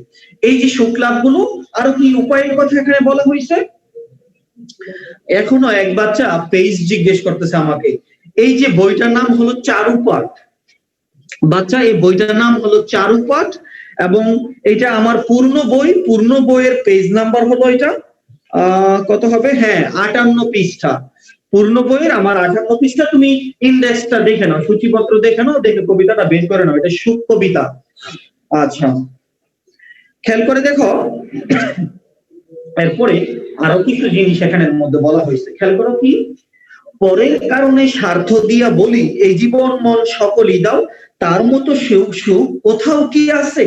এই যে সুখ লাভগুলো, আরো কি উপায়ের কথা এখানে বলা হয়েছে? এখনো এক বাচ্চা পেজ জিজ্ঞেস করতেছে আমাকে, এই যে বইটার নাম হলো চারুপাঠ, বাচ্চা এই বইটার নাম হলো চারুপাঠ, এবং এটা আমার পূর্ণ বইয়ের পেজ নাম্বার হলো এটা কত হবে, হ্যাঁ 58 পৃষ্ঠা, পূর্ণ বইয়ের আমার 58 পৃষ্ঠা। তুমি ইন্ডেক্সটা দেখে নাও, সূচিপত্র দেখে নাও, দেখে কবিতাটা বের করে নাও, এটা সুখ কবিতা। আচ্ছা, খেয়াল করে দেখো, এরপরে আরো কিছু জিনিস এখানের মধ্যে বলা হয়েছে, খেয়াল করো কি, পরের কারণে স্বার্থ দিয়া বলি, এই জীবন মন সকলই দাও, তার মতো সুখ কোথাও কি আছে,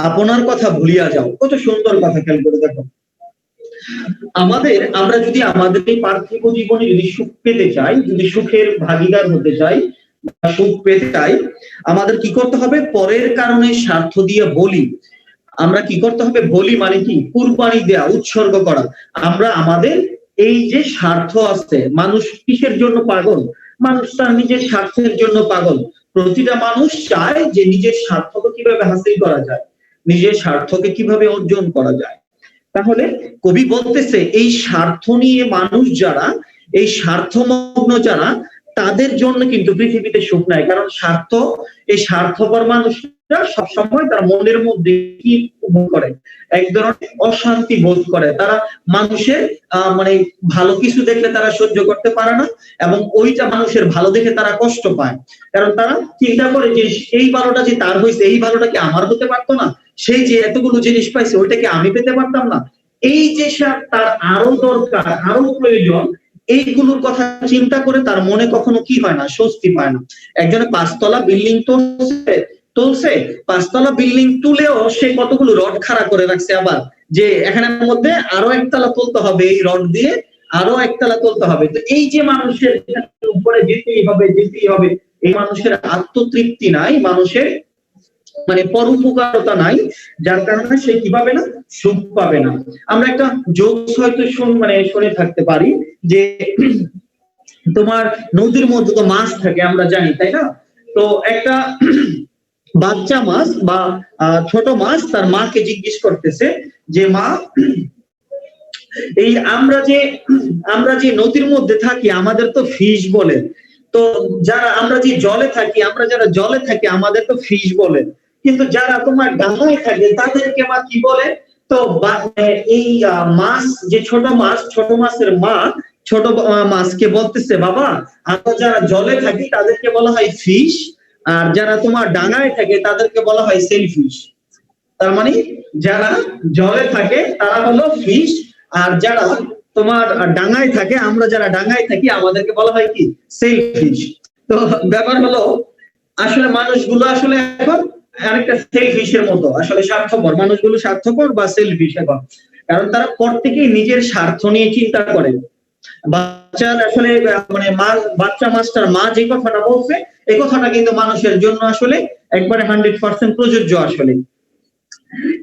আপনার কথা ভুলিয়া যাও। কত সুন্দর কথা, খেয়াল করে দেখো। আমরা যদি আমাদের এই পার্থিব জীবনে যদি সুখ পেতে চাই, যদি সুখের ভাগীদার হতে চাই, সুখ পেতে চাই, আমাদের কি করতে হবে, পরের কারণে স্বার্থ দিয়া বলি। আমরা কি করতে হবে, বলি মানে কি, কুরবানি দেয়া, উৎসর্গ করা। আমরা আমাদের এই যে স্বার্থ আছে, মানুষ কিসের জন্য পাগল, মানুষ তার নিজের স্বার্থের জন্য পাগল। প্রতিটা মানুষ চায় যে নিজের স্বার্থকে কিভাবে হাসিল করা যায়, নিজের স্বার্থকে কিভাবে অর্জন করা যায়। তাহলে কবি বলতেছে এই স্বার্থ নিয়ে মানুষ যারা, এই স্বার্থমগ্ন যারা, তাদের জন্য কিন্তু পৃথিবীতে সুখ নাই। কারণ এই স্বার্থপর মানুষরা সবসময় তার মনের মধ্যে কি বোধ করে, এক ধরনের অশান্তি বোধ করে। তারা মানুষের মানে ভালো কিছু দেখলে তারা সহ্য করতে পারে না, এবং ওইটা মানুষের ভালো দেখে তারা কষ্ট পায়। কারণ তারা চিন্তা করে যে এই ভালোটা যে তার হয়েছে, এই ভালোটা কি আমার হতে পারতো না, সেই যে এতগুলো জিনিস পাইছে ওইটা কি আমি পেতে পারতাম না, এই যে তার আরো দরকার, আরো প্রয়োজন, এইগুলোর কথা চিন্তা করে তার মনে কখনো কি হয় না, স্বস্তি পায় না। একজনে 5 তলা বিল্ডিং তুলছে 5 তলা বিল্ডিং তুলেও সে কতগুলো রড খাড়া করে রাখছে, আবার যে এখানের মধ্যে আরো একতলা তুলতে হবে, এই রড দিয়ে আরো একতলা তুলতে হবে। তো এই যে মানুষের উপরে যেতেই হবে, এই মানুষের আত্মতৃপ্তি নাই, মানুষের মানে পরোপকারতা নাই, যার কারণে সে কি পাবে না, সুখ পাবে না। আমরা একটা জোকস হয়তো শুনে থাকতে পারি যে তোমার নদীর মধ্যে তো মাছ থাকে, আমরা জানি তাই না? তো একটা বাচ্চা মাছ বা ছোট মাছ তার মাকে জিজ্ঞেস করতেছে যে মা, এই আমরা যে নদীর মধ্যে থাকি আমাদের তো ফিশ বলে, তো আমরা যারা জলে থাকি আমাদের তো ফিশ বলে, কিন্তু যারা তোমার ডাঙায় থাকে তাদেরকে মা কি বলে? তো এই মাছ যে ছোট মাছের মা ছোট মাছকে বলতেছে, বাবা আমরা যারা জলে থাকি তাদেরকে বলা হয় ফিশ, আর যারা তোমার ডাঙায় থাকে তাদেরকে বলা হয় সেলফিশ। তার মানে যারা জলে থাকে তারা হলো ফিশ, আর যারা তোমার ডাঙায় থাকে, আমরা যারা ডাঙায় থাকি আমাদেরকে বলা হয় কি, সেলফিশ। তো ব্যাপার হলো আসলে মানুষগুলো আসলে এখন আরেকটা সেলফিশের মতো, আসলে স্বার্থপর মানুষগুলো, স্বার্থপর বা সেলফিশ এখন, কারণ তারা প্রত্যেকেই নিজের স্বার্থ নিয়ে চিন্তা করে। বাচ্চার আসলে মানে বাচ্চা মাস্টার মা যে কথাটা বলছে এই কথাটা কিন্তু মানুষের জন্য আসলে একবারে 100% প্রযোজ্য আসলে।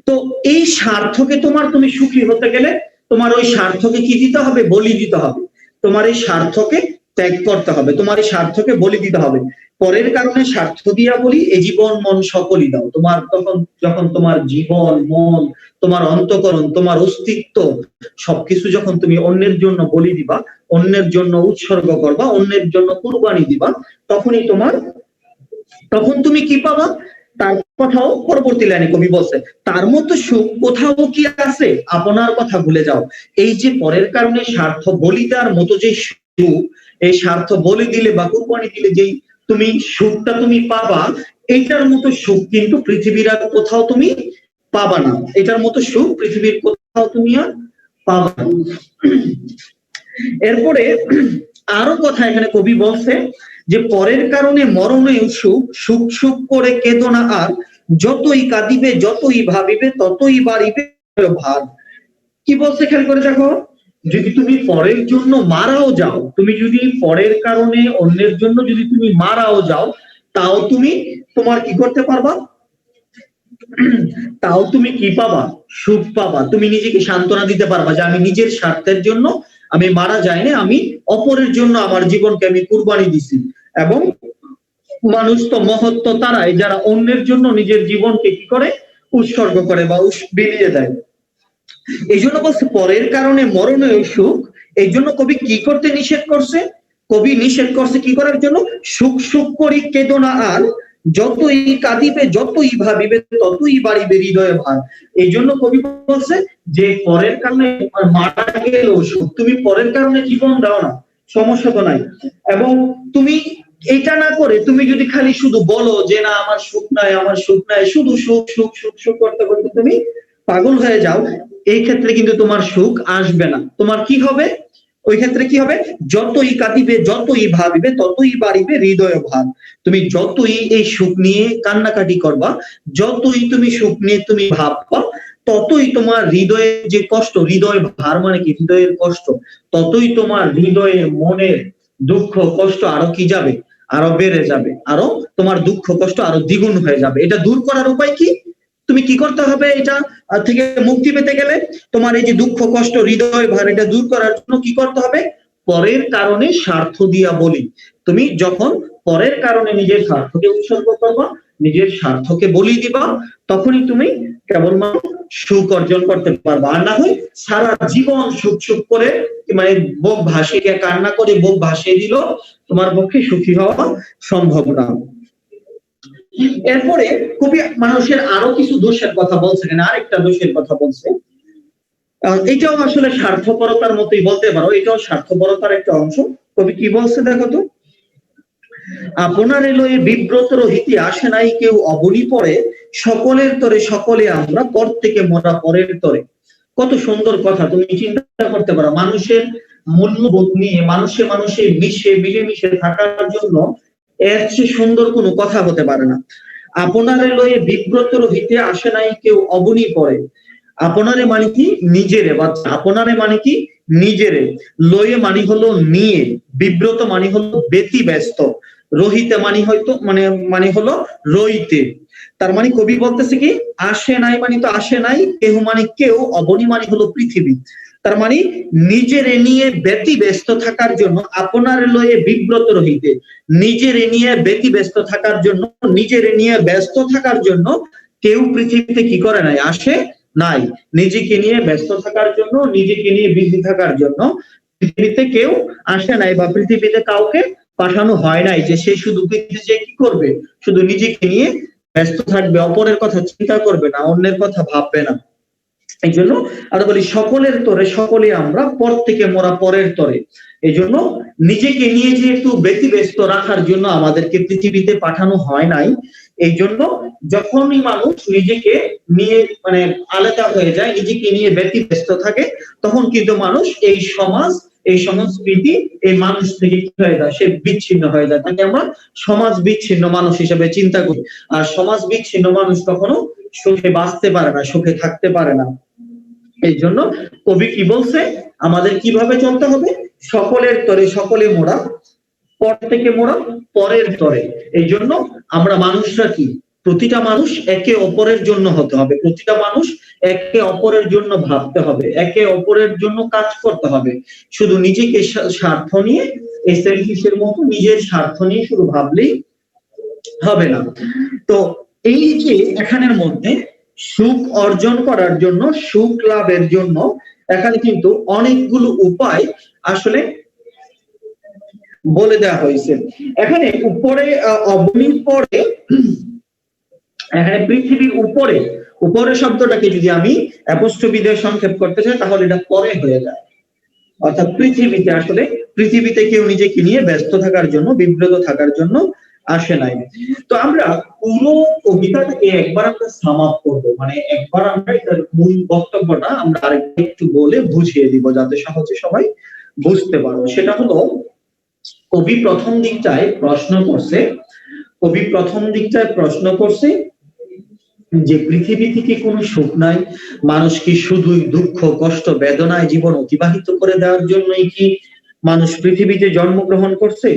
তো এই স্বার্থকে তুমি সুখী হতে গেলে তোমার ওই স্বার্থকে কি দিতে হবে, বলি দিতে হবে। তোমার এই স্বার্থকে ত্যাগ করতে হবে, তোমার এই স্বার্থকে বলি দিতে হবে। পরের কারণে স্বার্থ দিয়া বলি এ জীবন মন সকলই দাও। তোমার যখন তোমার জীবন মন, তোমার অন্তঃকরণ, তোমার অস্তিত্ব সবকিছু যখন তুমি অন্যের জন্য বলি দিবা, অন্যের জন্য উৎসর্গ করবা, অন্যের জন্য কুরবানি দিবা, তখন তুমি কি পাবা? তার কথাও পরবর্তী লাইনে কবি বলছে, তার মতো সুখ কোথাও কি আছে, আপনার কথা ভুলে যাও। এই যে পরের কারণে স্বার্থ বলি দেওয়ার মতো যে সুখ, এই স্বার্থ বলি দিলে বা কুরবানি দিলে যেই তুমি সুখটা তুমি পাবা, এইটার মতো সুখ কিন্তু পৃথিবীর আর কোথাও তুমি পাবা না। এটার মতো সুখ পৃথিবীর কোথাও তুমি আর পাবা না। এরপরে আরো কথা এখানে কবি বলছে যে পরের কারণে মরণে সুখ, সুখ সুখ করে কেঁদো না আর, যতই কাঁদিবে যতই ভাবিবে ততই বাড়িবে ভার। কি বলছে খেয়াল করে দেখো, যদি তুমি পরের জন্য মারাও যাও, তুমি যদি পরের কারণে অন্যের জন্য যদি তুমি মারাও যাও, তাও তুমি তোমার কি করতে পারবা, তাও তুমি কি পাবা, সুখ পাবা। তুমি নিজেকে সান্ত্বনা দিতে পারবা যে আমি নিজের স্বার্থের জন্য আমি মারা যাইনি, আমি অপরের জন্য আমার জীবনকে আমি কুরবানি দিছি। এবং মানুষ তো মহত্ব তারাই যারা অন্যের জন্য নিজের জীবনকে কি করে, উৎসর্গ করে বা বিলিয়ে দেয়। এই জন্য বলছে পরের কারণে মরণে সুখ। এই জন্য কবি কি করতে নিষেধ করছে? কবি নিষেধ করছে কি করার জন্য? সুখ সুখ করি কেঁদো না আর, যতই কাঁদিবে যতই ভাবিবে ততই বাড়িবে হৃদয়ে ভার। এই জন্য কবি বলছে যে পরের কারণে মারা গেলেও সুখ, তুমি পরের কারণে জীবন দাও না, সমস্যা তো নাই। এবং তুমি এটা না করে তুমি যদি খালি শুধু বলো যে না আমার সুখ নাই, আমার সুখ নাই, শুধু সুখ সুখ সুখ সুখ করতে করতে তুমি পাগল হয়ে যাও, এই ক্ষেত্রে কিন্তু তোমার সুখ আসবে না। তোমার কি হবে ওই ক্ষেত্রে? কি হবে? যতই কাঁদিবে যতই ভাবিবে ততই বাড়িবে হৃদয় ভার। তুমি যতই এই সুখ নিয়ে কান্নাকাটি করবা, যতই তুমি সুখ নিয়ে তুমি ভাববা, ততই তোমার হৃদয়ের যে কষ্ট, হৃদয় ভার মানে কি, হৃদয়ের কষ্ট, ততই তোমার হৃদয়ের মনের দুঃখ কষ্ট আরো কি যাবে, আরো বেড়ে যাবে, আরো তোমার দুঃখ কষ্ট আরো দ্বিগুণ হয়ে যাবে। এটা দূর করার উপায় কি? তুমি কি করতে হবে? এটা থেকে মুক্তি পেতে গেলে তোমার এই যে দুঃখ কষ্ট হৃদয় ভার, এটা দূর করার জন্য কি করতে হবে? পরের কারণে স্বার্থ দিয়া বলি। তুমি যখন পরের কারণে নিজের স্বার্থকে উৎসর্গ করবা, নিজের স্বার্থকে বলি দিবা, তখনই তুমি কেবলমাত্র সুখ অর্জন করতে পারবা। আর না হয় সারা জীবন সুখ সুখ করে মানে বুক ভাসিয়ে কান্না করে বুক ভাসিয়ে দিল, তোমার পক্ষে সুখী হওয়া সম্ভব না। এরপরে কবি মানুষের আরো কিছু দোষের কথা বলছে, আরেকটা দোষের কথা বলছে, এটাও আসলে স্বার্থপরতার মতোই বলতে পারো, এটাও স্বার্থপরতার একটা অংশ। কবি কি বলছে দেখো তো, আপনার এলোয়ে বিব্রত রহিতে আসে নাই কেউ অবনী পড়ে, সকলের তরে সকলে আমরা পর থেকে মোরা পরের তরে। কত সুন্দর কথা, তুমি চিন্তা করতে পারো, মানুষের মূল্যবোধ নিয়ে মানুষে মানুষে মিলেমিশে থাকার জন্য এর চেয়ে সুন্দর কোনো কথা হতে পারে না। আপনারে লয়ে বিব্রত রহিতে আসে নাই কেউ অবনী পড়ে। আপনারে মানে কি নিজেরে, বাচ্চা আপনারে মানে কি নিজেরে, লয়ে মানে হলো নিয়ে, বিব্রত মানে হলো ব্যতিব্যস্ত, রহিতে মানে হয়তো মানে হলো রইতে। তার মানে কবি বলতেছে কি আসে নাই মানে তো আসে নাই, কেহ মানে কেউ, অবনী মানে হলো পৃথিবী। তার মানে নিজেরে নিয়ে ব্যতিব্যস্ত থাকার জন্য, আপনার লয়ে বিব্রত রহিতে, নিজেরে নিয়ে ব্যতিব্যস্ত থাকার জন্য, নিজেরে নিয়ে ব্যস্ত থাকার জন্য কেউ পৃথিবীতে কি করে নাই, আসে নাই। নিজেকে নিয়ে ব্যস্ত থাকার জন্য, নিজেকে নিয়ে বিজি থাকার জন্য পৃথিবীতে কেউ আসে নাই, বা পৃথিবীতে কাউকে পাঠানো হয় নাই যে সে শুধু পৃথিবীতে কি করবে, শুধু নিজেকে নিয়ে ব্যস্ত থাকবে, অপরের কথা চিন্তা করবে না, অন্যের কথা ভাববে না। এই জন্য আমরা বলি সকলের তরে সকলে আমরা, পর থেকে মোরা পরের তরে। এই জন্য নিজেকে নিয়ে যে একটু ব্যতিব্যস্ত রাখার জন্য আমাদেরকে পৃথিবীতে পাঠানো হয় নাই। এই জন্য যখনই মানুষ নিজেকে নিয়ে আলাদা হয়ে যায়, নিজেকে নিয়ে ব্যতিব্যস্ত থাকে, তখন কিন্তু মানুষ এই সমাজ, এই সংস্কৃতি, এই মানুষ থেকে কি হয়ে যায়, সে বিচ্ছিন্ন হয়ে যায়। তাকে আমরা সমাজ বিচ্ছিন্ন মানুষ হিসেবে চিন্তা করি। আর সমাজ বিচ্ছিন্ন মানুষ কখনো সুখে বাঁচতে পারে না, সুখে থাকতে পারে না। এই জন্য কবি কি বলছে, আমাদের কিভাবে চলতে হবে, সকলের তরে সকলে মোরা, পর থেকে মোরা পরের তরে। এই জন্য আমরা মানুষরা কি, প্রতিটা মানুষ একে অপরের জন্য হতে হবে, প্রতিটা মানুষ একে অপরের জন্য ভাবতে হবে, একে অপরের জন্য কাজ করতে হবে। শুধু নিজেকে স্বার্থ নিয়ে, এই সেলফিশের মতো নিজের স্বার্থ নিয়ে শুধু ভাবলেই হবে না। তো এই যে এখানের মধ্যে সুখ অর্জন করার জন্য, সুখ লাভের জন্য এখানে কিন্তু অনেকগুলো উপায় আসলে বলে দেওয়া হয়েছে। এখানে উপরে অবনীর পরে, এখানে পৃথিবীর উপরে, উপরে শব্দটাকে যদি আমি অ্যাপোস্ট্রফি দিয়ে সংক্ষেপ করতে চাই তাহলে এটা পরে হয়ে যায়। অর্থাৎ পৃথিবীতে, আসলে পৃথিবীতে কেউ নিজেকে নিয়ে ব্যস্ত থাকার জন্য, বিব্রত থাকার জন্য আসে নাই। তো আমরা পুরো কবিতাটাকে একবার আমরা সাম আপ করবো, একবার আমরা এটার মূল বক্তব্যটা আমরা আরেকটু একটু বলে বুঝিয়ে দিব, যাতে সহজে সবাই বুঝতে পারো। সেটা হলো, কবি প্রথম দিকটায় প্রশ্ন করছে যে পৃথিবী থেকে কোনো সুখ নাই, মানুষ কি শুধুই দুঃখ কষ্ট বেদনায় জীবন অতিবাহিত করে দেওয়ার জন্যই কি মানুষ পৃথিবীতে জন্মগ্রহণ করছে?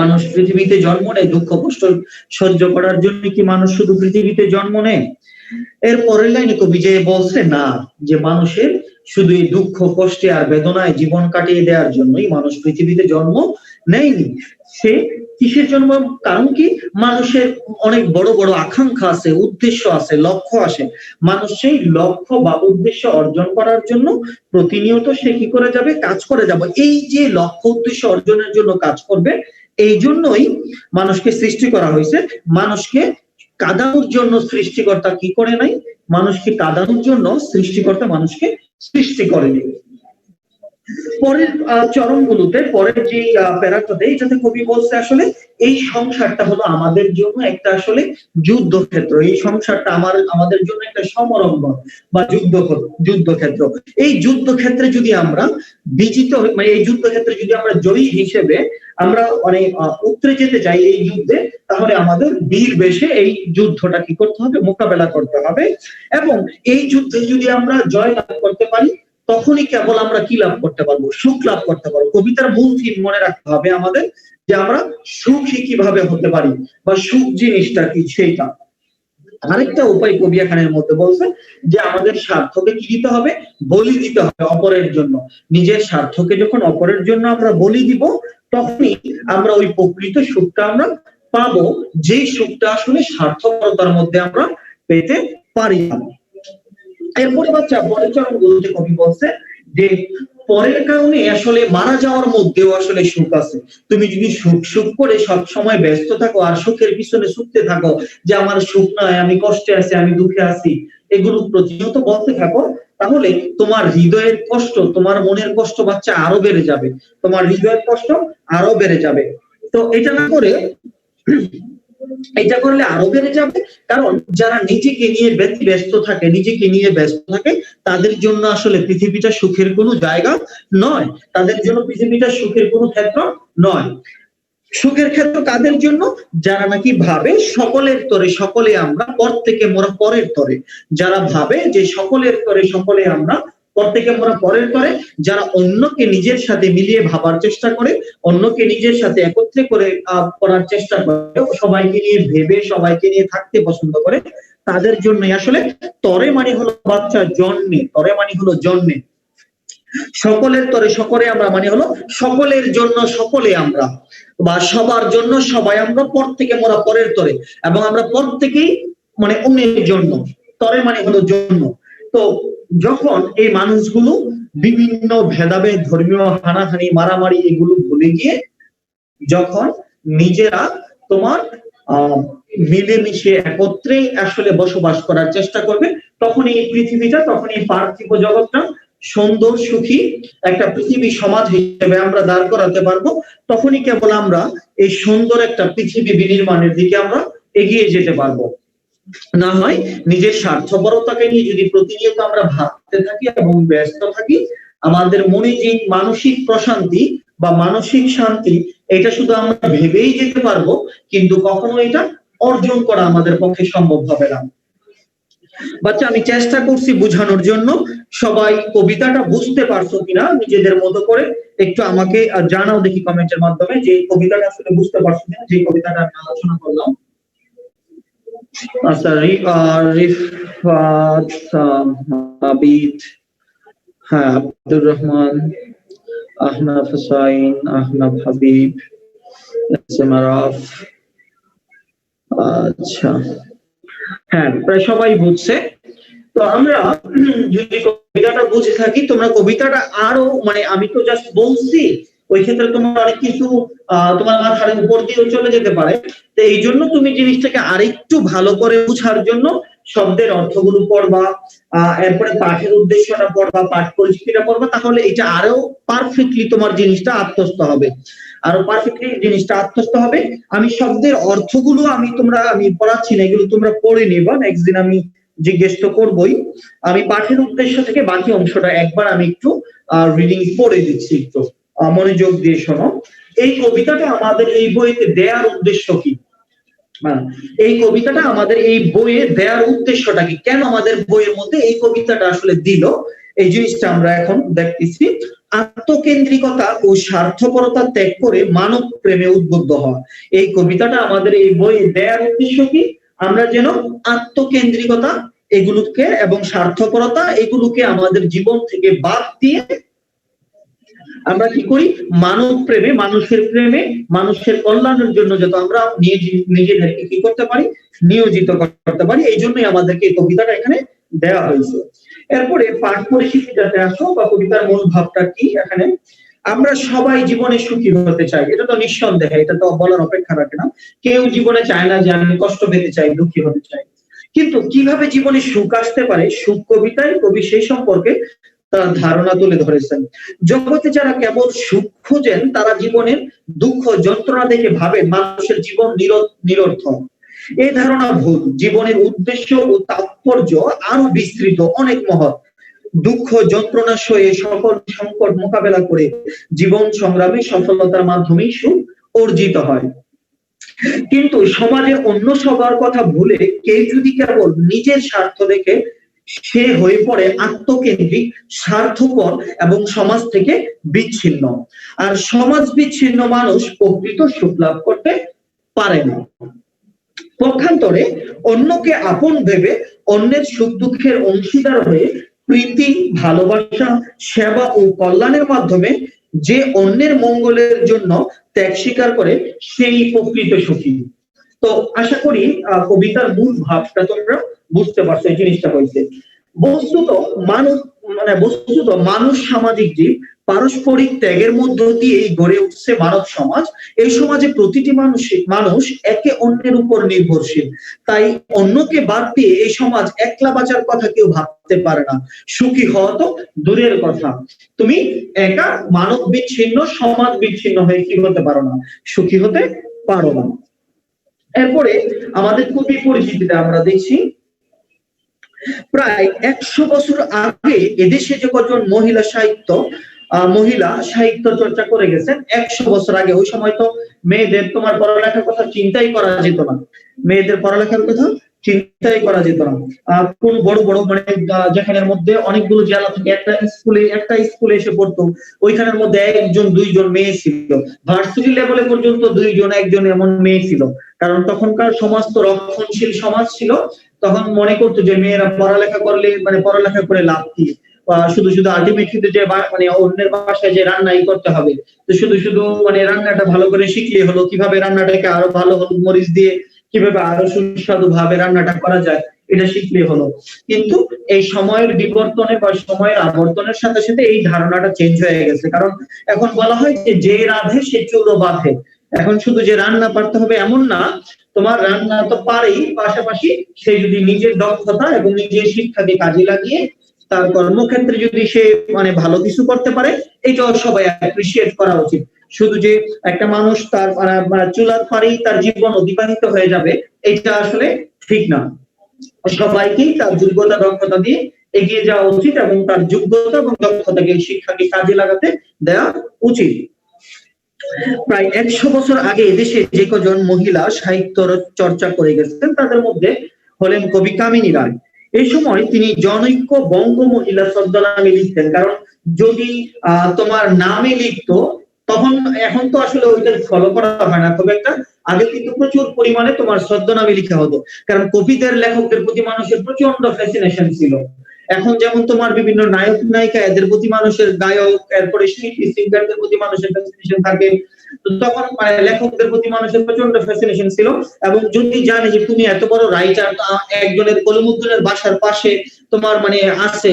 মানুষ পৃথিবীতে জন্ম নেয় দুঃখ কষ্ট সহ্য করার জন্য কি মানুষ শুধু পৃথিবীতে জন্ম নেয়? এর পরের লাইনে কবি যে বলছে না, যে মানুষের শুধু এই দুঃখ কষ্টে আর বেদনায় জীবন কাটিয়ে দেওয়ার জন্যই মানুষ পৃথিবীতে জন্ম নেয়নি। সে কিসের জন্ম, কারণ কি মানুষের অনেক বড় বড় আকাঙ্ক্ষা আছে, উদ্দেশ্য আছে, লক্ষ্য আছে। মানুষ সেই লক্ষ্য বা উদ্দেশ্য অর্জন করার জন্য প্রতিনিয়ত সে কি করে যাবে, কাজ করে যাবে। এই যে লক্ষ্য উদ্দেশ্য অর্জনের জন্য কাজ করবে, এই জন্যই মানুষকে সৃষ্টি করা হয়েছে। মানুষকে কাঁদানোর জন্য সৃষ্টিকর্তা কি করে নাই, মানুষকে কাঁদানোর জন্য সৃষ্টিকর্তা মানুষকে সৃষ্টি করেনি। পরের চরণগুলোতে, পরের যে প্যারাটাতে, এটাতে কবি বলছে আসলে এই সংসারটা হলো আমাদের জন্য একটা আসলে যুদ্ধক্ষেত্র। এই সংসারটা আমাদের জন্য একটা সমরঙ্গন বা যুদ্ধক্ষেত্র। এই যুদ্ধক্ষেত্রে যদি আমরা বিজিত, এই যুদ্ধক্ষেত্রে যদি আমরা জয়ী হিসেবে আমরা উতরে যেতে চাই এই যুদ্ধে, তাহলে আমাদের বীর বেশে এই যুদ্ধটা কি করতে হবে, মোকাবেলা করতে হবে। এবং এই যুদ্ধে যদি আমরা জয় লাভ করতে পারি, তখনই কেবল আমরা কি লাভ করতে পারবো, সুখ লাভ করতে পারবো। কবিতার মূল থিম মনে রাখতে হবে আমাদের, যে আমরা সুখী কিভাবে হতে পারি, বা সুখ জিনিসটা কি সেইটা। আরেকটা উপায় কবি এখানের মধ্যে বলছে, যে আমাদের স্বার্থকে কি দিতে হবে, বলি দিতে হবে অপরের জন্য। নিজের স্বার্থকে যখন অপরের জন্য আমরা বলি দিব, তখনই আমরা ওই প্রকৃত সুখটা আমরা পাবো, যেই সুখটা আসলে স্বার্থপরতার মধ্যে আমরা পেতে পারি না। এরপরে বাচ্চা পরের চরণগুলোতে কবি বলছে যে পরের কারণে আসলে মারা যাওয়ার মধ্যেও আসলে সুখ আছে। তুমি যদি সুখ করে সব সময় ব্যস্ত থাকো আর সুখের পিছনে ছুটতে থাকো, যে আমার সুখ নয়, আমি কষ্টে আছি, আমি দুঃখে আছি, এগুলো প্রতিনিয়ত বলতে থাকো, তাহলে তোমার হৃদয়ের কষ্ট, তোমার মনের কষ্ট বাচ্চা আরো বেড়ে যাবে, তোমার হৃদয়ের কষ্ট আরো বেড়ে যাবে। তো এটা না করে এটা করলে আরো বেড়ে যাবে, কারণ যারা নিজেকে নিয়ে ব্যস্ত থাকে তাদের জন্য আসলে পৃথিবীটা সুখের কোনো জায়গা নয়, তাদের জন্য পৃথিবীটা সুখের কোনো ক্ষেত্র নয়। সুখের ক্ষেত্র কাদের জন্য? যারা নাকি ভাবে সকলের তরে সকলে আমরা, পর থেকে মোরা পরের তরে। যারা ভাবে যে সকলের তরে সকলে আমরা, পর থেকে মোরা পরের তরে। যারা অন্যকে নিজের সাথে মিলিয়ে ভাবার চেষ্টা করে, অন্যকে নিজের সাথে একত্রে করে করার চেষ্টা করে, সবাইকে নিয়ে ভেবে সবাইকে নিয়ে থাকতে পছন্দ করে, তাদের জন্যই আসলে তরে মানে হলো বাচ্চা জন্মে, তরে মানে হলো জন্মে। সকলের তরে সকলে আমরা মানে হলো সকলের জন্য সকলে আমরা, বা সবার জন্য সবাই আমরা, পর থেকে মোরা পরের তরে, এবং আমরা পর থেকেই মানে অন্যের জন্য, তরে মানে হলো জন্য। তো যখন এই মানুষগুলো বিভিন্ন ভেদাভেদ, ধর্মীয় হানাহানি, মারামারি এগুলো ভুলে গিয়ে যখন নিজেরা তোমার মিলেমিশে একত্রে আসলে বসবাস করার চেষ্টা করবে, তখন এই পৃথিবীটা, তখন এই পার্থিব জগৎটা সুন্দর সুখী একটা পৃথিবী সমাজ হিসেবে আমরা দাঁড় করাতে পারবো। তখনই কেবল আমরা এই সুন্দর একটা পৃথিবী বিনির্মাণের দিকে আমরা এগিয়ে যেতে পারবো। না হয় নিজের স্বার্থপরতাকে নিয়ে যদি প্রতিনিয়ত আমরা ভাবতে থাকি এবং ব্যস্ত থাকি, আমাদের মনে যে মানসিক প্রশান্তি বা মানসিক শান্তি, এটা শুধু আমরা ভেবেই যেতে পারবো, কিন্তু কখনো এটা অর্জন করা আমাদের পক্ষে সম্ভব হবে না। বাচ্চা, আমি চেষ্টা করছি বোঝানোর জন্য। সবাই কবিতাটা বুঝতে পারছো কিনা নিজেদের মতো করে একটু আমাকে জানাও দেখি কমেন্টের মাধ্যমে, যে কবিতাটা আসলে বুঝতে পারছো কিনা, যে কবিতাটা আমি আলোচনা করলাম। আচ্ছা, রিফাত, আবিদ, হ্যাঁ, আব্দুর রহমান, আহনাফ হুসাইন, আহনাফ হাবিব, মারাফ, আচ্ছা, হ্যাঁ, প্রায় সবাই বুঝছে। তো আমরা যদি কবিতাটা বুঝে থাকি, তোমরা কবিতাটা আরো মানে আমি তো জাস্ট বলছি, ওই ক্ষেত্রে তোমার অনেক কিছু তোমার মাথার উপর দিয়েও চলে যেতে পারে। তো এই জন্য তুমি জিনিসটাকে আরেকটু ভালো করে বুঝার জন্য শব্দের অর্থগুলো পড়বা, এরপরে পাঠের উদ্দেশ্যটা পড়বা, পাঠ পরিচিতিটা পড়বা, তাহলে এটা আরো পারফেক্টলি তোমার জিনিসটা আত্মস্থ হবে, আরো পারফেক্টলি জিনিসটা আত্মস্থ হবে। আমি শব্দের অর্থগুলো আমি পড়াচ্ছি না, এগুলো তোমরা পড়ে নিবা, নেক্সট দিন আমি জিজ্ঞেস তো করবোই। আমি পাঠের উদ্দেশ্য থেকে বাকি অংশটা একবার আমি একটু রিডিং পড়ে দিচ্ছি, একটু মনোযোগ দিয়ে শোনো। এই কবিতাটা আমাদের এই বইতে দেওয়ার উদ্দেশ্য কি? এই কবিতাটা আমাদের এই বইয়ে দেওয়ার উদ্দেশ্যটা কি, কেন আমাদের বইয়ের মধ্যে এই কবিতাটা আসলে দিল, এই জিনিসটা আমরা এখন দেখতেছি। আত্মকেন্দ্রিকতা ও স্বার্থপরতা ত্যাগ করে মানব প্রেমে উদ্বুদ্ধ হওয়া, এই কবিতাটা আমাদের এই বইয়ে দেওয়ার উদ্দেশ্য কি? আমরা যেন আত্মকেন্দ্রিকতা এগুলোকে এবং স্বার্থপরতা এগুলোকে আমাদের জীবন থেকে বাদ দিয়ে আমরা কি করি, মানব প্রেমে, মানুষের প্রেমে, মানুষের কল্যাণের জন্য যত আমরা নিজেদেরকে কি করতে পারি, নিয়োজিত করতে পারি। এই জন্যই আমাদেরকে এই কবিতাটা এখানে দেওয়া হয়েছে। এরপরে পাঠ পরিচিতিটাতে আসো, বা কবিতার মূল ভাবটা কি। এখানে আমরা সবাই জীবনে সুখী হতে চাই, এটা তো নিঃসন্দেহে, এটা তো বলার অপেক্ষা রাখে না। কেউ জীবনে চায় না যে আমি কষ্ট পেতে চাই, দুঃখী হতে চাই। কিন্তু কিভাবে জীবনে সুখ আসতে পারে, সুখ কবিতায় কবি সেই সম্পর্কে তার ধারণা তুলে ধরেছেন। জগতে যারা কেবল সুখ খোঁজেন, তারা জীবনের দুঃখ যন্ত্রণা দেখে ভাবেন মানুষের জীবন নিরর্থক। এই ধারণা ভুল। জীবনের উদ্দেশ্য ও তাৎপর্য আরো বিস্তৃত, অনেক মহৎ। দুঃখ যন্ত্রণা সয়ে সকল সংকট মোকাবেলা করে জীবন সংগ্রামে সফলতার মাধ্যমেই সুখ অর্জিত হয়। কিন্তু সমাজের অন্য সবার কথা ভুলে কেউ যদি কেবল নিজের স্বার্থ দেখে, সে হয়ে পড়ে আত্মকেন্দ্রিক, স্বার্থপর এবং সমাজ থেকে বিচ্ছিন্ন। আর সমাজ বিচ্ছিন্ন মানুষ প্রকৃত সুখ লাভ করতে পারে না। পক্ষান্তরে অন্যকে আপন ভেবে অন্যের সুখ দুঃখের অংশীদার হয়ে প্রীতি, ভালোবাসা, সেবা ও কল্যাণের মাধ্যমে যে অন্যের মঙ্গলের জন্য ত্যাগ স্বীকার করে, সেই প্রকৃত সুখী। তো আশা করি কবিতার মূল ভাবটা তোমরা বুঝতে পারছো, এই জিনিসটা হয়েছে। বস্তুত মানুষ সামাজিক জীব, পারস্পরিক ত্যাগের মধ্য দিয়ে গড়ে উঠছে মানব সমাজ। এই সমাজে প্রতিটি মানুষ একে অন্যের উপর নির্ভরশীল। তাই অন্যকে বাদ দিয়ে এই সমাজ একলা বাঁচার কথা কেউ ভাবতে পারে না। সুখী হওয়া তো দূরের কথা, তুমি একা মানব বিচ্ছিন্ন, সমাজ বিচ্ছিন্ন হয়ে কি হতে পারো না, সুখী হতে পারো না। এরপরে আমাদের কবি পরিচিতিতে আমরা দেখছি প্রায় 100 বছর আগে এদেশে যে কজন মহিলা সাহিত্য চর্চা করে গেছেন 100 বছর আগে। ওই সময় তো মেয়েদের তোমার পড়ালেখার কথা চিন্তাই করা যেত না, মেয়েদের পড়ালেখার কথা চিন্তাই করা যেত না। কোন বড় বড় মানে যেখানের মধ্যে অনেকগুলো জেলা থেকে একটা স্কুলে এসে পড়তো, ওইখানের মধ্যে একজন দুইজন মেয়ে ছিল। ভার্সিটি লেভেলে পর্যন্ত দুইজন একজন এমন মেয়ে ছিল, কারণ তখনকার সমাজ তো রক্ষণশীল সমাজ ছিল। তখন মনে করতো যে মেয়েরা পড়ালেখা করলে মানে পড়ালেখা করে লাভ কি, শুধু শুধু আলটিমেটলি যে মানে অন্যের বাসায় যে রান্নাই করতে হবে, তো শুধু শুধু মানে রান্নাটা ভালো করে শিখলে হলো, কিভাবে রান্নাটাকে আরো ভালো হলুদ মরিচ দিয়ে কিভাবে আরো সুস্বাদু ভাবে রান্নাটা করা যায় এটা শিখলে হলো। কিন্তু এই সময়ের বিবর্তনে বা সময়ের আবর্তনের সাথে সাথে এই ধারণাটা চেঞ্জ হয়ে গেছে। কারণ এখন বলা হয় যে রাধে সে চুলো বাঁধে। এখন শুধু যে রান্না পারতে হবে এমন না, তোমার রান্না তো পারেই, পাশাপাশি সে যদি নিজের দক্ষতা এবং নিজের শিক্ষাকে কাজে লাগিয়ে তার কর্মক্ষেত্রে যদি সে মানে ভালো কিছু করতে পারে, এটাও সবাই অ্যাপ্রিসিয়েট করা উচিত। শুধু যে একটা মানুষ তার চুলার পারেই তার জীবন অতিবাহিত হয়ে যাবে, এটা আসলে ঠিক না। সবাইকেই তার যোগ্যতা দক্ষতা দিয়ে এগিয়ে যাওয়া উচিত এবং তার যোগ্যতা এবং দক্ষতাকে শিক্ষাকে কাজে লাগাতে দেওয়া উচিত। প্রায় 100 বছর আগে এদেশে যে কজন মহিলা সাহিত্য চর্চা করে গেছেন তাদের মধ্যে হলেন কবি কামিনী রায়। এই সময় তিনি জনৈক্য বঙ্গ মহিলা ছদ্মনামে লিখতেন, কারণ যদি তোমার নামে লিখতো তখন, এখন তো আসলে ওইটা ফলো করা হয় না খুব একটা, আগে কিন্তু প্রচুর পরিমাণে তোমার ছদ্মনামে লিখা হতো, কারণ কবিদের লেখকদের প্রতি মানুষের প্রচন্ড ফ্যাসিনেশন ছিল। এখন যেমন তোমার বিভিন্ন নায়ক নায়িকা এদের প্রতি মানুষের, গায়ক এরপরে শিল্পী সিঙ্গারদের প্রতি মানুষের ফ্যাসিনেশন থাকে, তখন লেখকদের প্রতি মানুষের প্রচন্ড ফ্যাসিনেশন ছিল। এবং যদি জানে যে তুমি এত বড় রাইটার, একজনের কলমুদ্দিনের বাসার পাশে তোমার মানে আছে,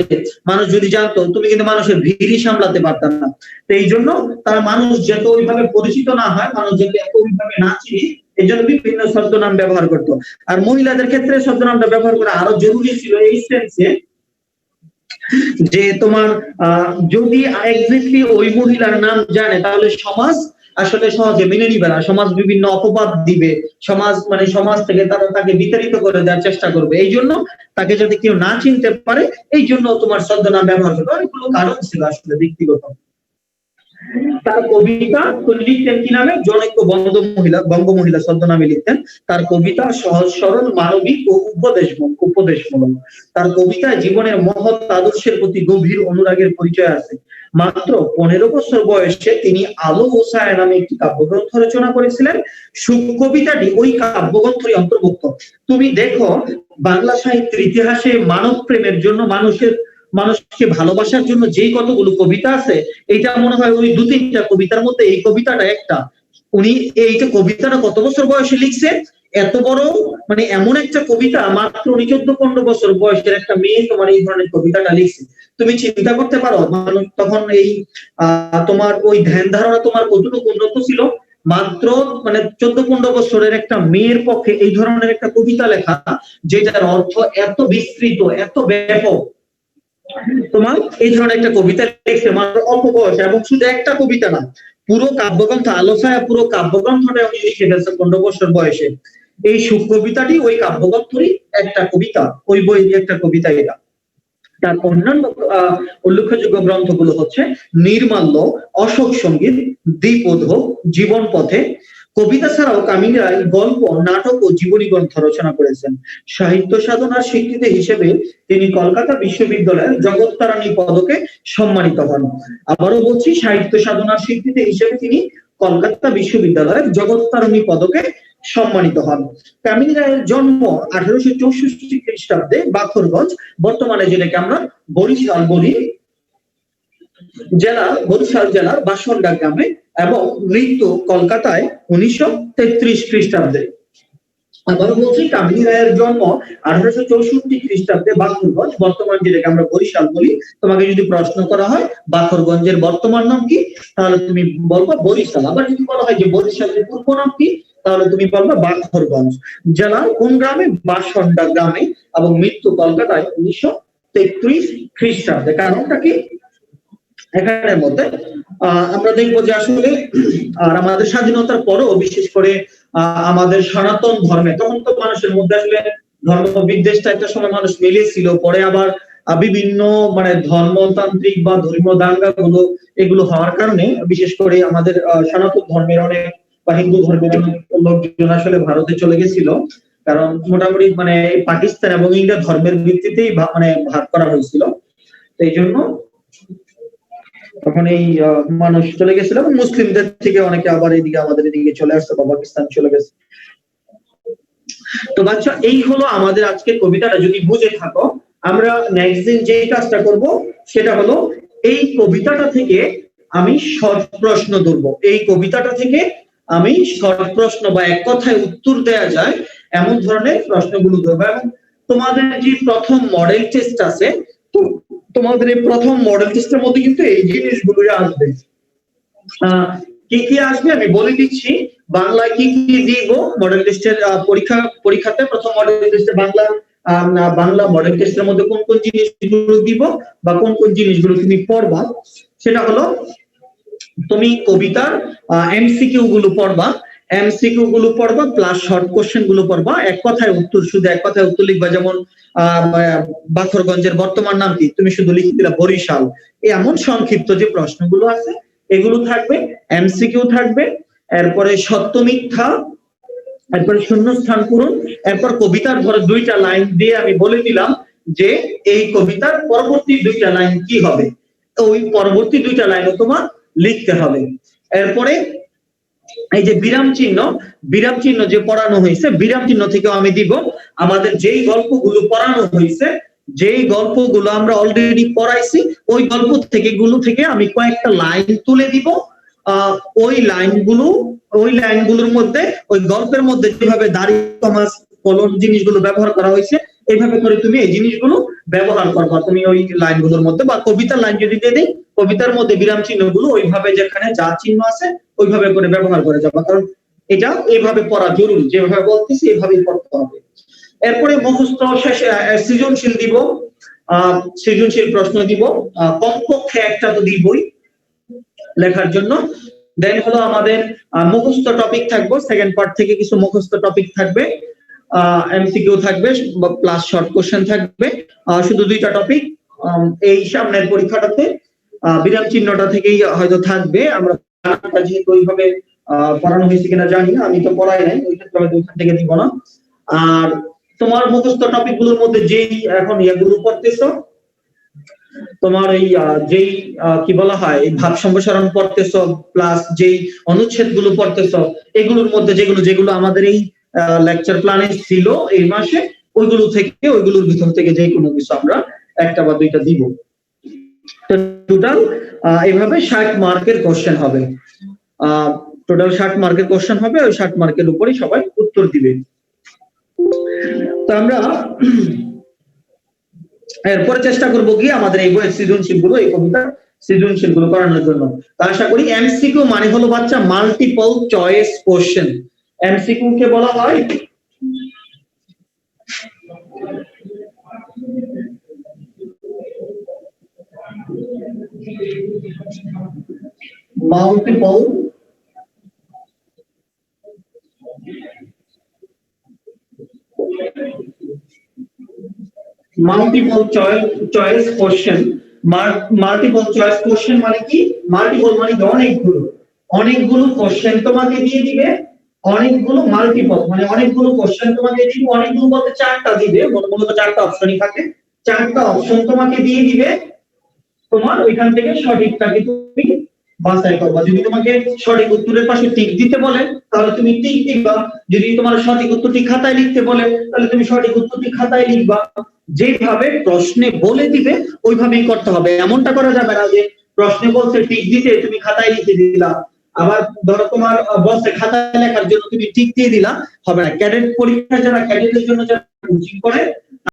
মানুষ যদি জানতো, তুমি কিন্তু মানুষের ভিড়ই সামলাতে পারতাম না। তো এই জন্য তারা মানুষ যত ওইভাবে পরিচিত না হয়, মানুষ যাতে এত ওইভাবে না চিনি, এই জন্য বিভিন্ন ছদ্মনাম ব্যবহার করতো। আর মহিলাদের ক্ষেত্রে ছদ্মনামটা ব্যবহার করা আরো জরুরি ছিল এই সেন্সে যে তোমার যদি এক্স্যাক্টলি ওই মহিলার নাম জানে তাহলে সমাজ আসলে সহজে মেনে নিবে না, সমাজ বিভিন্ন অপবাদ দিবে, সমাজ থেকে তারা তাকে বিতাড়িত করে দেওয়ার চেষ্টা করবে। এই জন্য তাকে যাতে কেউ না চিনতে পারে, এই জন্য তোমার ছদ্মনাম ব্যবহার করবে। অনেকগুলো কারণ ছিল আসলে ব্যক্তিগত। তার কবিতা লিখতেন কি নামে? জনৈক্য বঙ্গ মহিলা ছদ্মনামে লিখতেন। তার কবিতা সহজ সরল, মানবিক ও উপদেশমূলক। তার কবিতায় জীবনের মহৎ আদর্শের প্রতি গভীর অনুরাগের পরিচয় আছে। মাত্র 15 বছর বয়সে তিনি আলো ও ছায়া নামে একটি কাব্যগ্রন্থ রচনা করেছিলেন। সুখ কবিতাটি ওই কাব্যগ্রন্থের অন্তর্ভুক্ত। তুমি দেখো বাংলা সাহিত্যের ইতিহাসে মানব প্রেমের জন্য, মানুষকে ভালোবাসার জন্য যেই কতগুলো কবিতা আছে, এইটা মনে হয় ওই 2-3টা কবিতার মধ্যে এই কবিতাটা একটা। উনি এইটা কবিতাটা কত বছর বয়সে লিখছে, এত বড় মানে এমন একটা কবিতা, মাত্র উনি 14-15 বছর বয়সের একটা মেয়ে তোমার এই ধরনের কবিতাটা লিখছে। তুমি চিন্তা করতে পারো মানুষ তখন এই তোমার ওই ধ্যান ধারণা তোমার কতটুকু উন্নত ছিল। মাত্র মানে 14-15 বছরের একটা মেয়ের পক্ষে এই ধরনের একটা কবিতা লেখা, যেটার অর্থ এত বিস্তৃত, এত ব্যাপক, তোমার এই ধরনের একটা কবিতা লিখছে মাত্র অল্প বয়সে। এবং শুধু একটা কবিতা না, পুরো কাব্যগ্রন্থ আলোচনা, পুরো কাব্যগ্রন্থটা উনি লিখে গেছে 15 বছর বয়সে। এই সুখ কবিতাটি ওই কাব্যগ্রন্থেরই একটা কবিতা, ওই বইয়ের একটা কবিতা এটা। তার অন্যান্য উল্লেখযোগ্য গ্রন্থগুলো হচ্ছে নির্মাল্য, অশোক সঙ্গীত, দ্বিপদ, জীবন পথে। কবিতা ছাড়াও কামিনী রায় গল্প, নাটক ও জীবনী গ্রন্থ রচনা করেছেন। সাহিত্য সাধনার স্বীকৃতি হিসেবে তিনি কলকাতা বিশ্ববিদ্যালয়ের জগত্তারিণী পদকে সম্মানিত হন। আবারও বলছি, সাহিত্য সাধনার স্বীকৃতি হিসেবে তিনি কলকাতা বিশ্ববিদ্যালয়ের জগত্তারিণী পদকে সম্মানিত হন। কামিনী রায়ের জন্ম 1864 খ্রিস্টাব্দে বাখরগঞ্জ, বর্তমানে যেটাকে আমরা বরিশাল বলি, বরিশাল জেলার বাসন্ডা গ্রামে, এবং মৃত্যু কলকাতায় 1933 খ্রিস্টাব্দে। আবারও বলছি, কামিনী রায়ের জন্ম 1864 খ্রিস্টাব্দে বাখরগঞ্জ, বর্তমান যেটাকে আমরা বরিশাল বলি। তোমাকে যদি প্রশ্ন করা হয় বাখরগঞ্জের বর্তমান নাম কি, তাহলে তুমি বলবো বরিশাল। আবার যদি বলা হয় যে বরিশালের পূর্ব নাম কি, তাহলে তুমি বলবে বাখরগঞ্জ। জেলার কোন গ্রামে? বাসন্ডা গ্রামে। এবং মৃত্যু কলকাতায় 1933 খ্রিস্টাব্দে। কারণটা কি? এখানের মধ্যে আমরা দেখবো যে আসলে আর আমাদের স্বাধীনতার পরও বিশেষ করে আমাদের সনাতন ধর্মে, তখন তো মানুষের মধ্যে আসলে ধর্ম বিদ্বেষটা একটা সময় মানুষ মিলিয়েছিল, পরে আবার বিভিন্ন মানে ধর্মতান্ত্রিক বা ধর্মীয় দাঙ্গা গুলো এগুলো হওয়ার কারণে বিশেষ করে আমাদের সনাতন ধর্মের অনেক বা হিন্দু ধর্মের অনেক লোকজন আসলে ভারতে চলে গেছিল, কারণ মোটামুটি মানে পাকিস্তান এবং ইন্ডিয়া ধর্মের ভিত্তিতেই মানে ভাগ করা হয়েছিল। এই জন্য তখন এই মানুষ চলে গেছিল এবং মুসলিমদের থেকে অনেকে আবার এদিকে আমাদের এদিকে চলে আসছে বা পাকিস্তান চলে গেছে। তো বাচ্চা এই হলো আমাদের আজকে কবিতাটা। যদি বুঝে থাকো, আমরা নেক্সট দিন যে কাজটা করব সেটা হলো এই কবিতাটা থেকে আমি শর্ট প্রশ্ন ধরবো। এই কবিতাটা থেকে আমি শর্ট প্রশ্ন বা এক কথায় উত্তর দেয়া যায় এমন ধরনের প্রশ্নগুলো ধরবো। এবং তোমাদের যে প্রথম মডেল টেস্ট আছে, তোমাদের এই প্রথম মডেল টেস্টের মধ্যে কিন্তু এই জিনিসগুলোই আসবে। কি কি আসবে আমি বলে দিচ্ছি। বাংলায় কি কি দিব মডেল টেস্টের পরীক্ষাতে, প্রথম মডেল টেস্টে বাংলা মডেল টেস্টের মধ্যে কোন কোন জিনিসগুলো দিব বা কোন কোন জিনিসগুলো তুমি পড়বা, সেটা হলো তুমি কবিতার এমসিকিউ গুলো পড়বা, এমসিকিউ গুলো পড়বা প্লাস শর্ট কোশ্চেন গুলো পড়বা। এক কথায় উত্তর, শুধু এক কথায় উত্তর লিখবা। যেমন বাখরগঞ্জের বর্তমান নাম কি, তুমি শুধু লিখে দিলা বরিশাল। এমন সংক্ষিপ্ত যে প্রশ্নগুলো আছে এগুলো থাকবে, এমসিকিউ থাকবে, এরপরে সত্য মিথ্যা, এরপরে শূন্যস্থান পূরণ, এরপর কবিতার ধরো 2টা লাইন দিয়ে আমি বলে দিলাম যে এই কবিতার পরবর্তী 2টা লাইন কি হবে, ওই পরবর্তী 2টা লাইনও তোমার লিখতে হবে। এরপরে এই যে বিরাম চিহ্ন যে পড়ানো হয়েছে, বিরাম চিহ্ন থেকেও আমি দিব আমাদের যেই গল্পগুলো পড়ানো হয়েছে, যেই গল্পগুলো আমরা অলরেডি পড়াইছি, ওই গল্প থেকে আমি কয়েকটা লাইন তুলে দিব। ওই লাইনগুলোর মধ্যে, ওই গল্পের মধ্যে যেভাবে দাড়ি কমাস কলম জিনিসগুলো ব্যবহার করা হয়েছে, এইভাবে করে তুমি এই জিনিসগুলো ব্যবহার করবা তুমি ওই লাইনগুলোর মধ্যে। বা কবিতার লাইন যদি দিয়ে দিই, কবিতার মধ্যে বিরাম চিহ্নগুলো ওইভাবে যেখানে যা চিহ্ন আছে ওইভাবে করে ব্যবহার করে যাবা, কারণ এটা এইভাবে পড়া জরুরি, যেভাবে বলতেছি এইভাবেই পড়তে হবে। এরপরে মুখস্থ শেষে সৃজনশীল দিব, সৃজনশীল প্রশ্ন দিব, কমপক্ষে একটা তো দিবই লেখার জন্য। দেন হলো আমাদের মুখস্থ টপিক থাকবে, সেকেন্ড পার্ট থেকে কিছু মুখস্থ টপিক থাকবে, এমসিকিউ থাকবে প্লাস শর্ট কোশ্চেন থাকবে, শুধু 2টা টপিক। এই সামনের পরীক্ষাটাতে বিরাম চিহ্নটা থেকেই হয়তো থাকবে। আমরা যেহেতু ওইভাবে পড়ানো হয়েছে কিনা জানি না, আমি তো পড়াই নাই, ওই ক্ষেত্রে আমি ওইখান থেকে দিব না। আর তোমার মুখস্থ টপিক গুলোর মধ্যে যেই এখন ইয়েগুলো পড়তেছো, তোমার এই যেই কি বলা হয় ভাব সম্প্রসারণ পড়তেছো প্লাস যেই অনুচ্ছেদ গুলো পড়তেছো, এগুলোর মধ্যে যেগুলো আমাদের এই লেকচার প্ল্যানে ছিল এই মাসে, ওইগুলোর ভিতর থেকে যে কোনো কিছু আমরা একটা বা 2টা দিব। তো টোটাল এইভাবে 60 মার্কের কোশ্চেন হবে, টোটাল 60 মার্কের কোশ্চেন হবে। ওই 60 মার্কের উপরই সবাই উত্তর দিবে। তো আমরা এরপরে চেষ্টা করবো কি আমাদের এই বইয়ের সৃজনশীল গুলো, এই কবিতার সৃজনশীল গুলো করানোর জন্য। তো আশা করি এমসিকিউ মানে হলো বাচ্চা মাল্টিপল চয়েস কোশ্চেন। এমসিকিউ কে বলা হয় multiple choice question. Multiple choice question মানে কি, মাল্টিপল মানে অনেকগুলো কোশ্চেন তোমাকে দিয়ে দিবে, অনেকগুলো মাল্টিপল মানে অনেকগুলো কোশ্চেন তোমাকে দিবে, অনেকগুলো বলতে 4টা দিবে, মূলত 4টা অপশনই থাকে, 4টা অপশন তোমাকে দিয়ে দিবে, তোমার ওইখান থেকে সঠিকটাকে তুমি বাছাই করবা। যদি তোমাকে সঠিক উত্তরের পাশে টিক দিতে বলে তাহলে তুমি টিক দিবা, যদি তোমার সঠিক উত্তরটি খাতায় লিখতে বলে তাহলে তুমি সঠিক উত্তরটি খাতায় লিখবা। যেভাবে প্রশ্নে বলে দিবে ওইভাবেই করতে হবে। এমনটা করা যাবে না যে প্রশ্নে বলছে টিক দিতে তুমি খাতায় লিখে দিলা, আবার ধরো তোমার বলছে খাতায় লেখার জন্য তুমি টিক দিয়ে দিলা, হবে না। ক্যাডেট পরীক্ষা যারা ক্যাডেটের জন্য যারা কোচিং করে